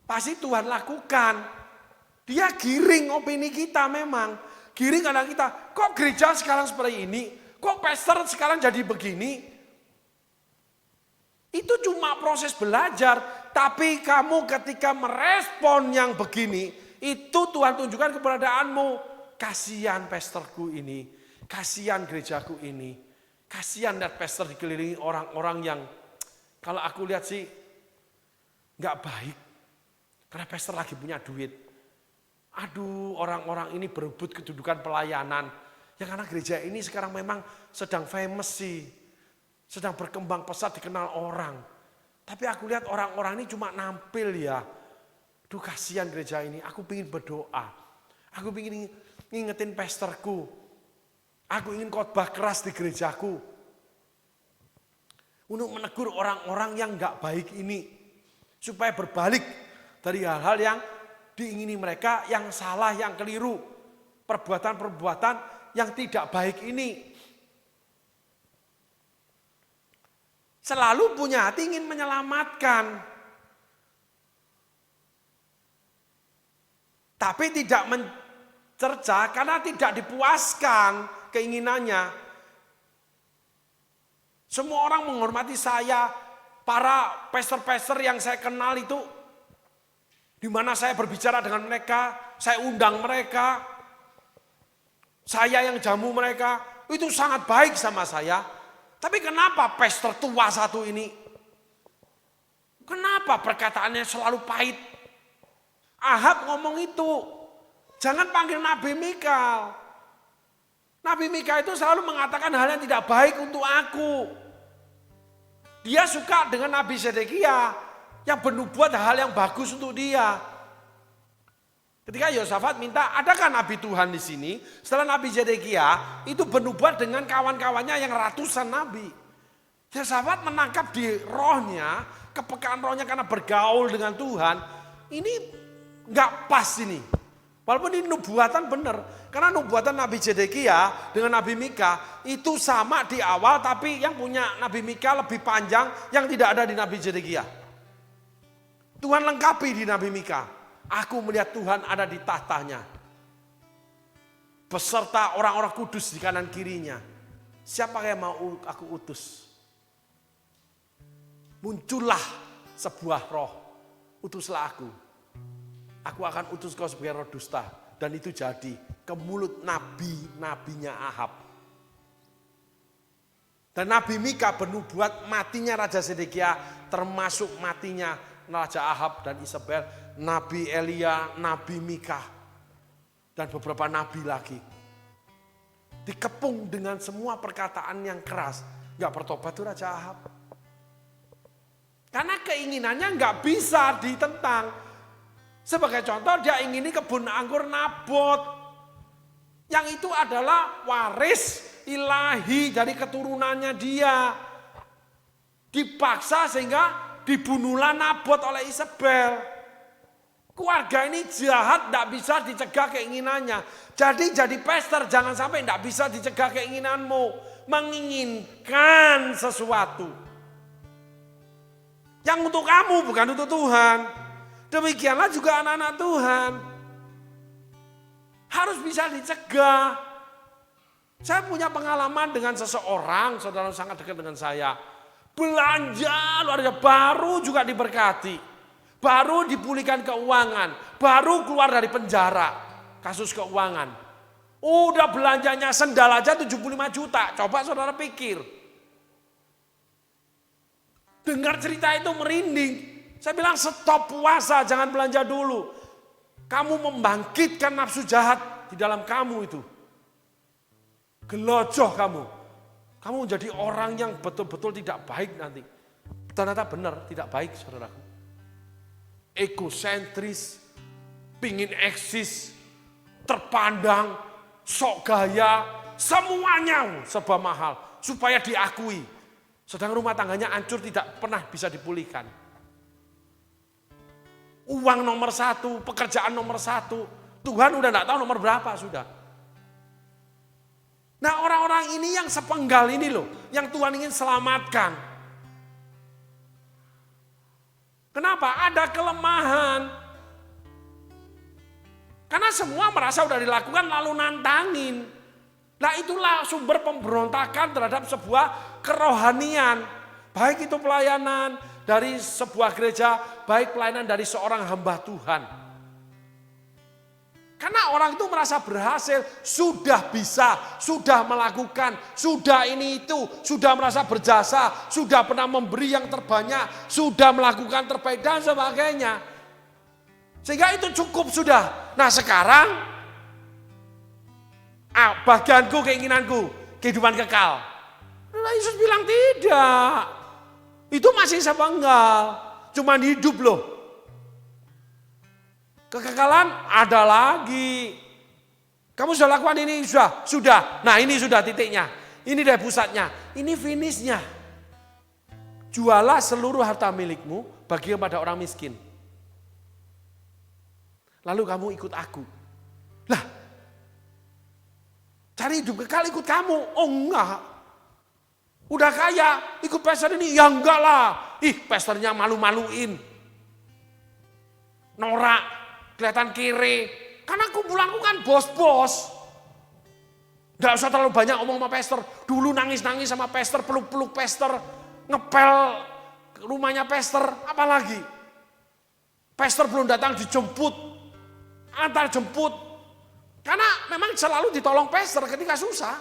Pasti Tuhan lakukan. Dia giring opini kita memang. Giring kadang kita, kok gereja sekarang seperti ini? Kok pastor sekarang jadi begini? Itu cuma proses belajar. Tapi kamu ketika merespon yang begini, itu Tuhan tunjukkan keberadaanmu. Kasihan pastorku ini. Kasihan gerejaku ini. Kasihan lihat pastor dikelilingi orang-orang yang kalau aku lihat sih gak baik. Karena pastor lagi punya duit. Aduh, orang-orang ini berebut kedudukan pelayanan. Ya karena gereja ini sekarang memang sedang famous sih. Sedang berkembang pesat, dikenal orang. Tapi aku lihat orang-orang ini cuma nampil ya. Duh kasihan gereja ini, aku ingin berdoa. Aku ingin ngingetin pastorku. Aku ingin khotbah keras di gerejaku. Untuk menegur orang-orang yang gak baik ini. Supaya berbalik dari hal-hal yang diingini mereka, yang salah, yang keliru. Perbuatan-perbuatan yang tidak baik ini. Selalu punya hati ingin menyelamatkan. Tapi tidak mencerca karena tidak dipuaskan keinginannya. Semua orang menghormati saya. Para pastor-pastor yang saya kenal itu. Di mana saya berbicara dengan mereka. Saya undang mereka. Saya yang jamu mereka. Itu sangat baik sama saya. Tapi kenapa pastor tua satu ini? Kenapa perkataannya selalu pahit? Ahab ngomong itu. Jangan panggil Nabi Mika. Nabi Mika itu selalu mengatakan hal yang tidak baik untuk aku. Dia suka dengan Nabi Zedekia yang bernubuat hal yang bagus untuk dia. Ketika Yosafat minta, adakah Nabi Tuhan di sini? Setelah Nabi Zedekia itu bernubuat dengan kawan-kawannya yang ratusan nabi. Yosafat menangkap di rohnya, kepekaan rohnya karena bergaul dengan Tuhan. Ini nggak pas ini. Walaupun ini nubuatan benar. Karena nubuatan Nabi Zedekia dengan Nabi Mika itu sama di awal, tapi yang punya Nabi Mika lebih panjang yang tidak ada di Nabi Zedekia. Tuhan lengkapi di Nabi Mika. Aku melihat Tuhan ada di tahtanya. Beserta orang-orang kudus di kanan kirinya. Siapa yang mau aku utus? Muncullah sebuah roh. Utuslah aku. Aku akan utus kau sebagai roh dusta. Dan itu jadi ke mulut nabi-nabinya Ahab. Dan Nabi Mika bernubuat matinya Raja Zedekia termasuk matinya Raja Ahab dan Isabel, Nabi Elia, Nabi Mika, dan beberapa nabi lagi. Dikepung dengan semua perkataan yang keras. Gak bertobat tuh Raja Ahab. Karena keinginannya gak bisa ditentang. Sebagai contoh dia ingini kebun anggur Nabot. Yang itu adalah waris ilahi dari keturunannya dia. Dipaksa sehingga dibunuhlah Nabot oleh Isabel. Keluarga ini jahat, tidak bisa dicegah keinginannya. Jadi pastor jangan sampai tidak bisa dicegah keinginanmu. Menginginkan sesuatu. Yang untuk kamu bukan untuk Tuhan. Demikianlah juga anak-anak Tuhan. Harus bisa dicegah. Saya punya pengalaman dengan seseorang, saudara sangat dekat dengan saya. Belanja luar biasa, baru juga diberkati. Baru dipulihkan keuangan. Baru keluar dari penjara. Kasus keuangan. Udah belanjanya sendal aja 75 juta. Coba saudara pikir. Dengar cerita itu merinding. Saya bilang stop puasa, jangan belanja dulu. Kamu membangkitkan nafsu jahat di dalam kamu itu. Gelojoh kamu. Kamu menjadi orang yang betul-betul tidak baik nanti. Ternyata benar tidak baik saudaraku. Egosentris, pingin eksis, terpandang, sok gaya, semuanya serba mahal. Supaya diakui. Sedang rumah tangganya hancur tidak pernah bisa dipulihkan. Uang nomor satu, pekerjaan nomor satu. Tuhan udah gak tahu nomor berapa sudah. Nah orang-orang ini yang sepenggal ini loh, yang Tuhan ingin selamatkan. Kenapa? Ada kelemahan. Karena semua merasa udah dilakukan lalu nantangin. Nah itulah sumber pemberontakan terhadap sebuah kerohanian. Baik itu pelayanan dari sebuah gereja, baik pelayanan dari seorang hamba Tuhan. Karena orang itu merasa berhasil, sudah bisa, sudah melakukan, sudah ini itu, sudah merasa berjasa, sudah pernah memberi yang terbanyak, sudah melakukan terbaik dan sebagainya. Sehingga itu cukup sudah. Nah sekarang, bagianku, keinginanku, kehidupan kekal. Nah, Yesus bilang tidak. Itu masih sepenggal. Cuman hidup loh. Kekekalan ada lagi. Kamu sudah lakukan ini, sudah. Nah ini sudah titiknya. Ini deh pusatnya. Ini finishnya. Jualah seluruh harta milikmu, bagi kepada orang miskin. Lalu kamu ikut aku. Lah, cari hidup kekal ikut kamu. Oh enggak. Udah kaya, ikut pastor ini. Ya enggak lah. Pastornya malu-maluin. Norak, kelihatan kere. Karena kumpulanku kan bos-bos. Gak usah terlalu banyak omong sama pastor. Dulu nangis-nangis sama pastor, peluk-peluk pastor. Ngepel rumahnya pastor, apalagi. Pastor belum datang dijemput. Antar jemput. Karena memang selalu ditolong pastor ketika susah.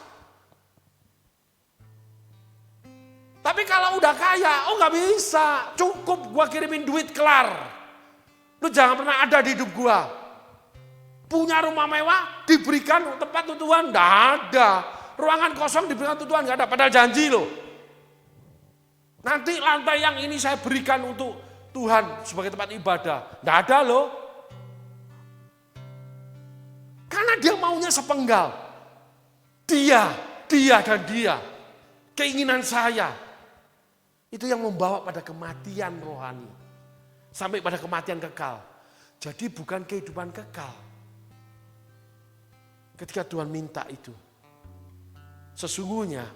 Tapi kalau udah kaya, oh gak bisa. Cukup gua kirimin duit kelar. Lu jangan pernah ada di hidup gua. Punya rumah mewah, diberikan tempat untuk Tuhan, gak ada. Ruangan kosong diberikan untuk Tuhan, gak ada. Padahal janji loh. Nanti lantai yang ini saya berikan untuk Tuhan sebagai tempat ibadah. Gak ada loh. Karena dia maunya sepenggal. Dia dan dia. Keinginan saya. Itu yang membawa pada kematian rohani. Sampai pada kematian kekal. Jadi bukan kehidupan kekal. Ketika Tuhan minta itu. Sesungguhnya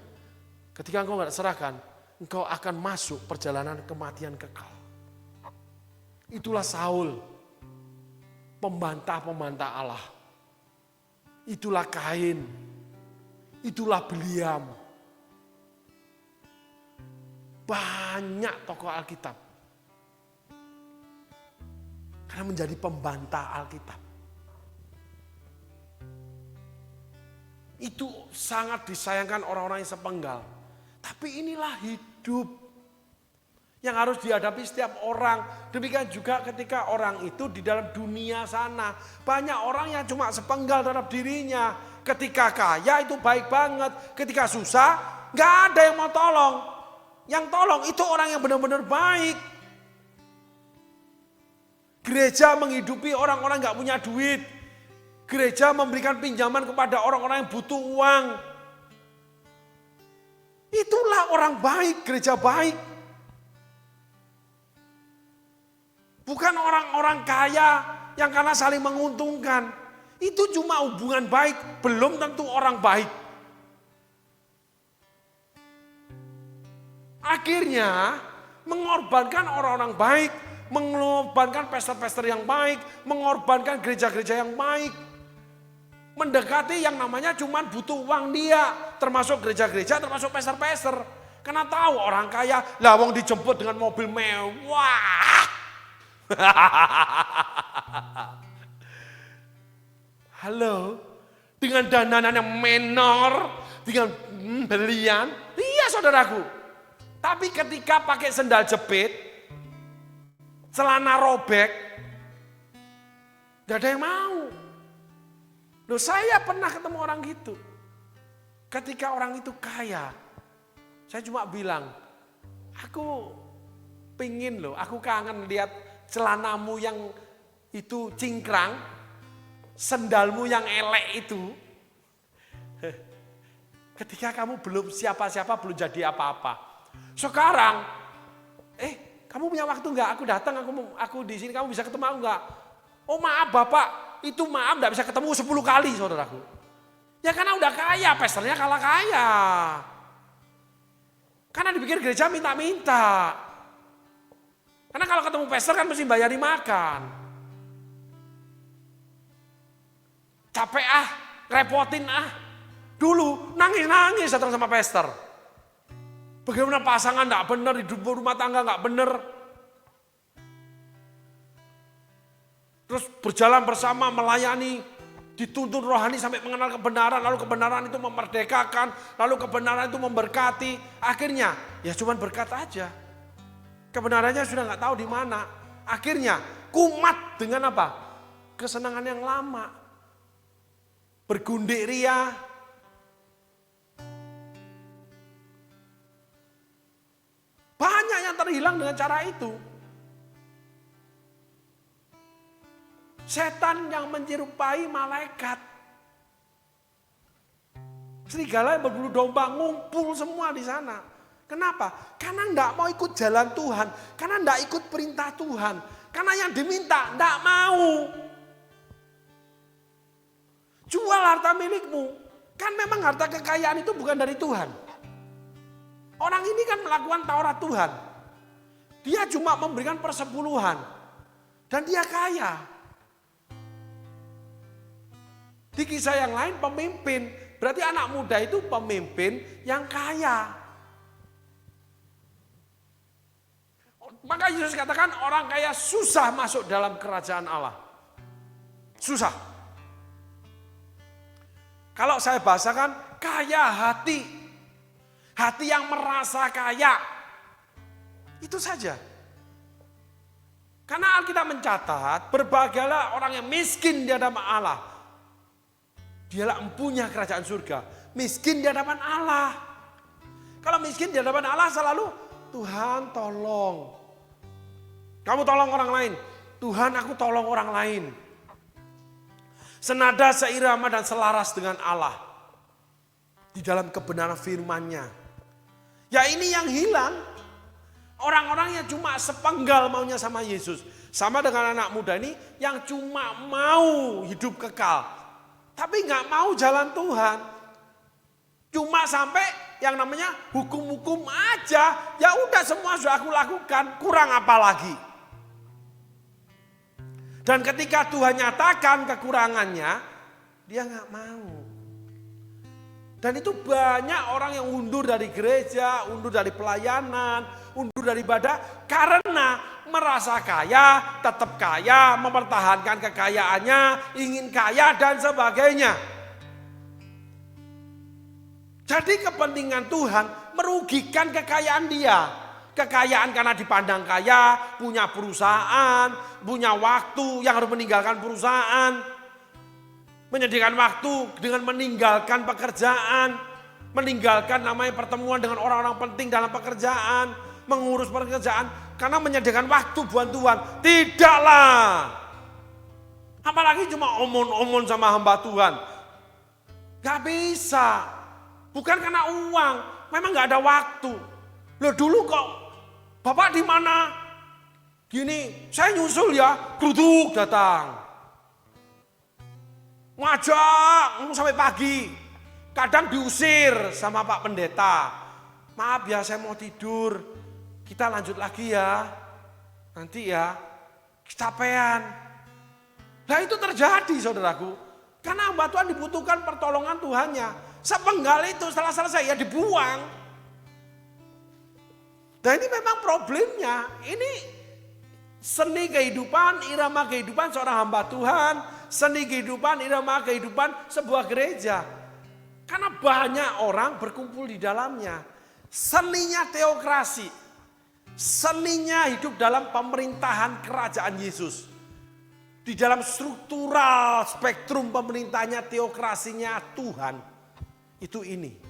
ketika engkau gak serahkan, engkau akan masuk perjalanan kematian kekal. Itulah Saul. Pembantah-pembantah Allah. Itulah Kain. Itulah Biliam. Banyak tokoh Alkitab. Karena menjadi pembantah Alkitab. Itu sangat disayangkan orang-orang yang sepenggal. Tapi inilah hidup yang harus dihadapi setiap orang. Demikian juga ketika orang itu di dalam dunia sana. Banyak orang yang cuma sepenggal terhadap dirinya. Ketika kaya itu baik banget. Ketika susah gak ada yang mau tolong. Yang tolong itu orang yang benar-benar baik. Gereja menghidupi orang-orang gak punya duit. Gereja memberikan pinjaman kepada orang-orang yang butuh uang. Itulah orang baik, gereja baik. Bukan orang-orang kaya yang karena saling menguntungkan. Itu cuma hubungan baik, belum tentu orang baik. Akhirnya mengorbankan orang-orang baik, mengorbankan pastor-pastor yang baik, mengorbankan gereja-gereja yang baik. Mendekati yang namanya cuman butuh uang dia. Termasuk gereja-gereja, termasuk pastor-pastor. Karena tahu orang kaya, lah wong dijemput dengan mobil mewah. Halo, dengan dandanan yang menor, dengan berlian. Iya saudaraku. Tapi ketika pakai sendal jepit, celana robek, gak ada yang mau. Loh saya pernah ketemu orang gitu. Ketika orang itu kaya, saya cuma bilang, aku pingin loh, aku kangen lihat celanamu yang itu cingkrang, sendalmu yang elek itu. Ketika kamu belum siapa-siapa, belum jadi apa-apa. Sekarang, kamu punya waktu enggak? Aku datang, aku di sini, kamu bisa ketemu aku enggak? Oh maaf Bapak, itu maaf enggak bisa ketemu 10 kali saudaraku. Ya karena udah kaya, pastornya kalah kaya. Karena dipikir gereja minta-minta. Karena kalau ketemu pastor kan mesti bayari makan. Capek repotin Dulu nangis-nangis datang sama pastor. Bagaimana pasangan enggak benar, hidup rumah tangga enggak benar. Terus berjalan bersama melayani, dituntun rohani sampai mengenal kebenaran, lalu kebenaran itu memerdekakan, lalu kebenaran itu memberkati. Akhirnya ya cuman berkat aja. Kebenarannya sudah nggak tahu di mana. Akhirnya kumat dengan apa? Kesenangan yang lama. Bergundik ria. Banyak yang terhilang dengan cara itu. Setan yang menyerupai malaikat. Serigala yang berbulu domba ngumpul semua di sana. Kenapa? Karena enggak mau ikut jalan Tuhan. Karena enggak ikut perintah Tuhan. Karena yang diminta enggak mau. Jual harta milikmu. Kan memang harta kekayaan itu bukan dari Tuhan. Orang ini kan melakukan Taurat Tuhan. Dia cuma memberikan persepuluhan. Dan dia kaya. Di kisah yang lain pemimpin. Berarti anak muda itu pemimpin yang kaya. Maka Yesus katakan orang kaya susah masuk dalam kerajaan Allah. Susah. Kalau saya bahasakan kaya hati. Hati yang merasa kaya. Itu saja. Karena Alkitab mencatat berbahagialah orang yang miskin di hadapan Allah. Dialah empunya kerajaan surga. Miskin di hadapan Allah. Kalau miskin di hadapan Allah selalu Tuhan tolong. Kamu tolong orang lain. Tuhan aku tolong orang lain. Senada, seirama dan selaras dengan Allah. Di dalam kebenaran firman-Nya. Ya ini yang hilang. Orang-orang yang cuma sepenggal maunya sama Yesus. Sama dengan anak muda ini yang cuma mau hidup kekal. Tapi nggak mau jalan Tuhan. Cuma sampai yang namanya hukum-hukum aja. Ya udah semua sudah aku lakukan. Kurang apa lagi? Dan ketika Tuhan nyatakan kekurangannya, dia nggak mau. Dan itu banyak orang yang undur dari gereja, undur dari pelayanan, undur dari ibadah karena merasa kaya, tetap kaya, mempertahankan kekayaannya, ingin kaya dan sebagainya. Jadi kepentingan Tuhan merugikan kekayaan dia. Kekayaan karena dipandang kaya, punya perusahaan, punya waktu yang harus meninggalkan perusahaan. Menyediakan waktu dengan meninggalkan pekerjaan. Meninggalkan namanya pertemuan dengan orang-orang penting dalam pekerjaan. Mengurus pekerjaan. Karena menyediakan waktu buat Tuhan. Tidaklah. Apalagi cuma omon-omon sama hamba Tuhan. Gak bisa. Bukan karena uang. Memang gak ada waktu. Loh dulu kok Bapak di mana? Gini, saya nyusul ya, geruduk datang. Ngajak sampai pagi. Kadang diusir sama Pak Pendeta. Maaf ya saya mau tidur. Kita lanjut lagi ya. Nanti ya. Kecapean. Nah itu terjadi saudaraku. Karena hamba Tuhan dibutuhkan pertolongan Tuhannya. Sepenggal itu setelah selesai ya dibuang. Nah ini memang problemnya. Ini seni kehidupan, irama kehidupan seorang hamba Tuhan. Seni kehidupan, irama kehidupan sebuah gereja. Karena banyak orang berkumpul di dalamnya. Seninya teokrasi. Seninya hidup dalam pemerintahan kerajaan Yesus. Di dalam struktural spektrum pemerintahnya, teokrasinya Tuhan. Itu ini.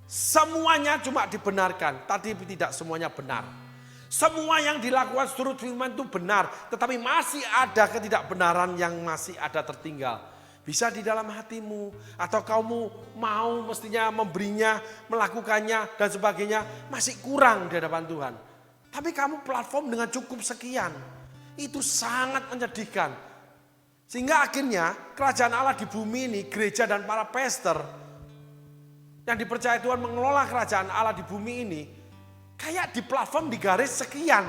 Semuanya cuma dibenarkan, tapi tidak semuanya benar. Semua yang dilakukan seturut firman itu benar, tetapi masih ada ketidakbenaran yang masih ada tertinggal. Bisa di dalam hatimu, atau kamu mau mestinya memberinya, melakukannya dan sebagainya, masih kurang di hadapan Tuhan. Tapi kamu platform dengan cukup sekian, itu sangat menyedihkan. Sehingga akhirnya kerajaan Allah di bumi ini, gereja dan para pastor yang dipercaya Tuhan mengelola kerajaan Allah di bumi ini, kayak di platform di garis sekian.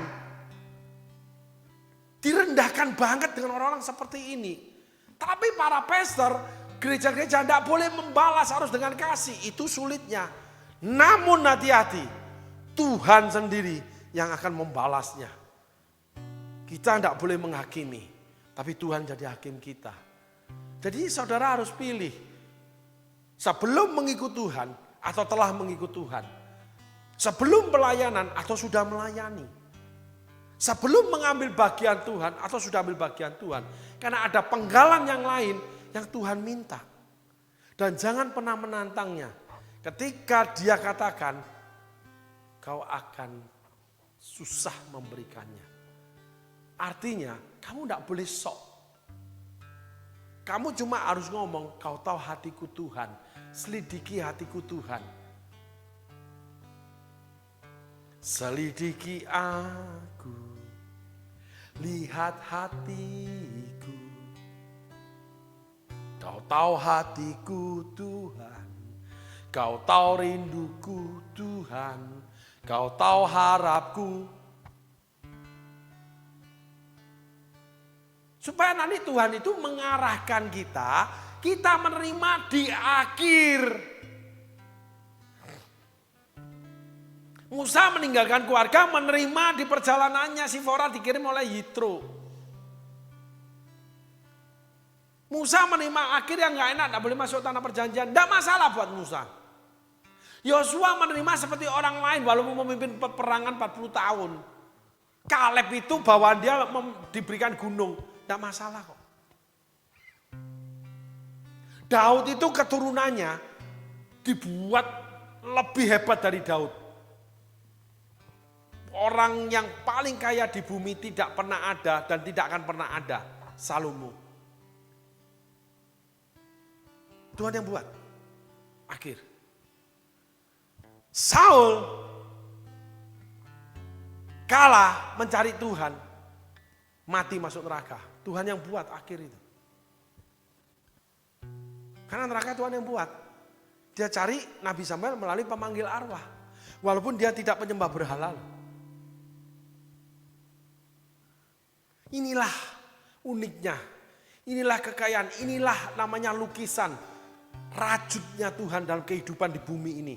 Direndahkan banget dengan orang-orang seperti ini. Tapi para pastor, gereja-gereja tidak boleh membalas, harus dengan kasih. Itu sulitnya. Namun hati-hati, Tuhan sendiri yang akan membalasnya. Kita tidak boleh menghakimi, tapi Tuhan jadi hakim kita. Jadi saudara harus pilih. Sebelum mengikut Tuhan atau telah mengikut Tuhan. Sebelum pelayanan atau sudah melayani. Sebelum mengambil bagian Tuhan atau sudah ambil bagian Tuhan. Karena ada penggalan yang lain yang Tuhan minta. Dan jangan pernah menantangnya. Ketika dia katakan, kau akan susah memberikannya. Artinya kamu tidak boleh sok. Kamu cuma harus ngomong, kau tahu hatiku Tuhan. Selidiki hatiku Tuhan. Selidiki aku, lihat hatiku. Kau tahu hatiku Tuhan, kau tahu rinduku Tuhan, kau tahu harapku. Supaya nanti Tuhan itu mengarahkan kita menerima di akhir. Musa meninggalkan keluarga, menerima di perjalanannya. Sifora dikirim oleh Yitro. Musa menerima akhir yang gak enak, gak boleh masuk tanah perjanjian. Gak masalah buat Musa. Yosua menerima seperti orang lain walaupun memimpin peperangan 40 tahun. Kaleb itu bahwa dia diberikan gunung. Gak masalah kok. Daud itu keturunannya dibuat lebih hebat dari Daud. Orang yang paling kaya di bumi tidak pernah ada dan tidak akan pernah ada. Salomo. Tuhan yang buat. Akhir. Saul kalah mencari Tuhan. Mati masuk neraka. Tuhan yang buat akhir itu. Karena neraka Tuhan yang buat. Dia cari Nabi Samuel melalui pemanggil arwah. Walaupun dia tidak penyembah berhala. Inilah uniknya, inilah kekayaan, inilah namanya lukisan rajutnya Tuhan dalam kehidupan di bumi ini.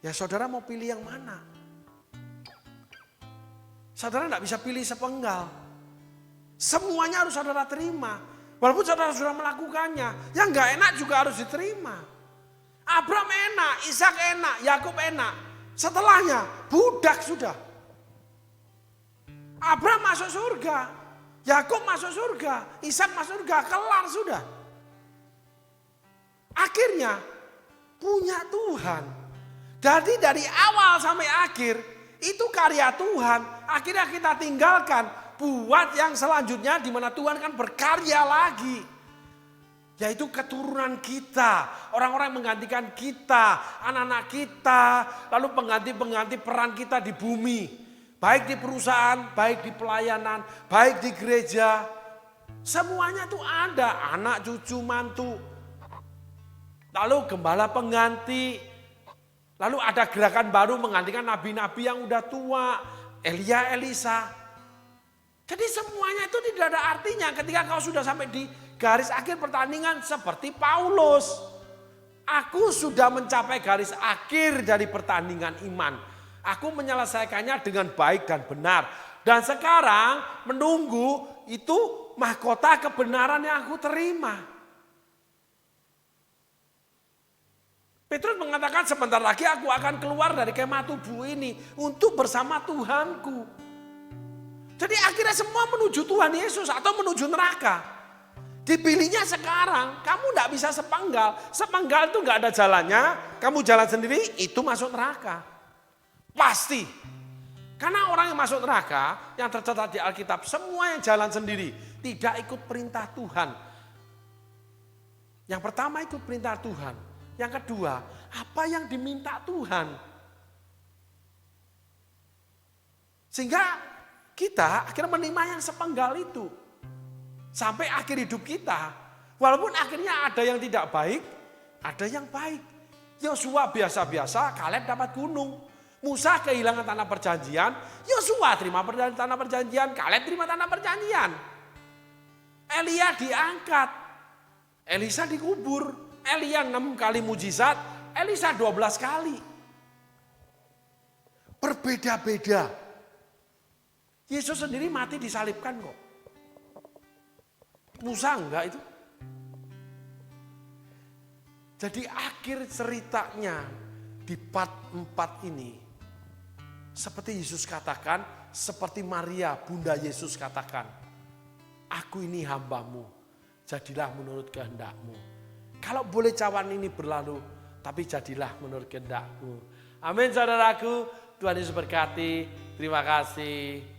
Ya saudara mau pilih yang mana? Saudara tidak bisa pilih sepenggal. Semuanya harus saudara terima. Walaupun saudara sudah melakukannya, yang gak enak juga harus diterima. Abraham enak, Ishak enak, Yakub enak. Setelahnya budak sudah. Abraham masuk surga. Yakub masuk surga, Ishak masuk surga, kelar sudah. Akhirnya punya Tuhan. Jadi dari awal sampai akhir itu karya Tuhan. Akhirnya kita tinggalkan buat yang selanjutnya di mana Tuhan kan berkarya lagi. Yaitu keturunan kita, orang-orang yang menggantikan kita, anak-anak kita, lalu pengganti-pengganti peran kita di bumi. Baik di perusahaan, baik di pelayanan, baik di gereja. Semuanya tuh ada, anak, cucu, mantu. Lalu gembala pengganti. Lalu ada gerakan baru menggantikan nabi-nabi yang udah tua. Elia, Elisa. Jadi semuanya itu tidak ada artinya ketika kau sudah sampai di garis akhir pertandingan seperti Paulus. Aku sudah mencapai garis akhir dari pertandingan iman. Aku menyelesaikannya dengan baik dan benar. Dan sekarang menunggu itu mahkota kebenaran yang aku terima. Petrus mengatakan sebentar lagi aku akan keluar dari kemah tubuh ini untuk bersama Tuhanku. Jadi akhirnya semua menuju Tuhan Yesus atau menuju neraka. Dipilihnya sekarang, kamu tidak bisa sepenggal. Sepenggal itu nggak ada jalannya, kamu jalan sendiri itu masuk neraka. Pasti. Karena orang yang masuk neraka, yang tercatat di Alkitab, semua yang jalan sendiri. Tidak ikut perintah Tuhan. Yang pertama ikut perintah Tuhan. Yang kedua, apa yang diminta Tuhan. Sehingga kita akhirnya menerima yang sepenggal itu. Sampai akhir hidup kita. Walaupun akhirnya ada yang tidak baik, ada yang baik. Yosua biasa-biasa, Kaleb dapat gunung. Musa kehilangan tanah perjanjian, Yosua terima tanah perjanjian, Kaleb terima tanah perjanjian. Elia diangkat, Elisa dikubur, Elia 6 kali mujizat, Elisa 12 kali. Berbeda-beda. Yesus sendiri mati disalibkan kok. Musa enggak itu. Jadi akhir ceritanya di part 4 ini, seperti Yesus katakan, seperti Maria, Bunda Yesus katakan, aku ini hambamu, jadilah menurut kehendakmu. Kalau boleh cawan ini berlalu, tapi jadilah menurut kehendakmu. Amin saudaraku, Tuhan Yesus berkati, terima kasih.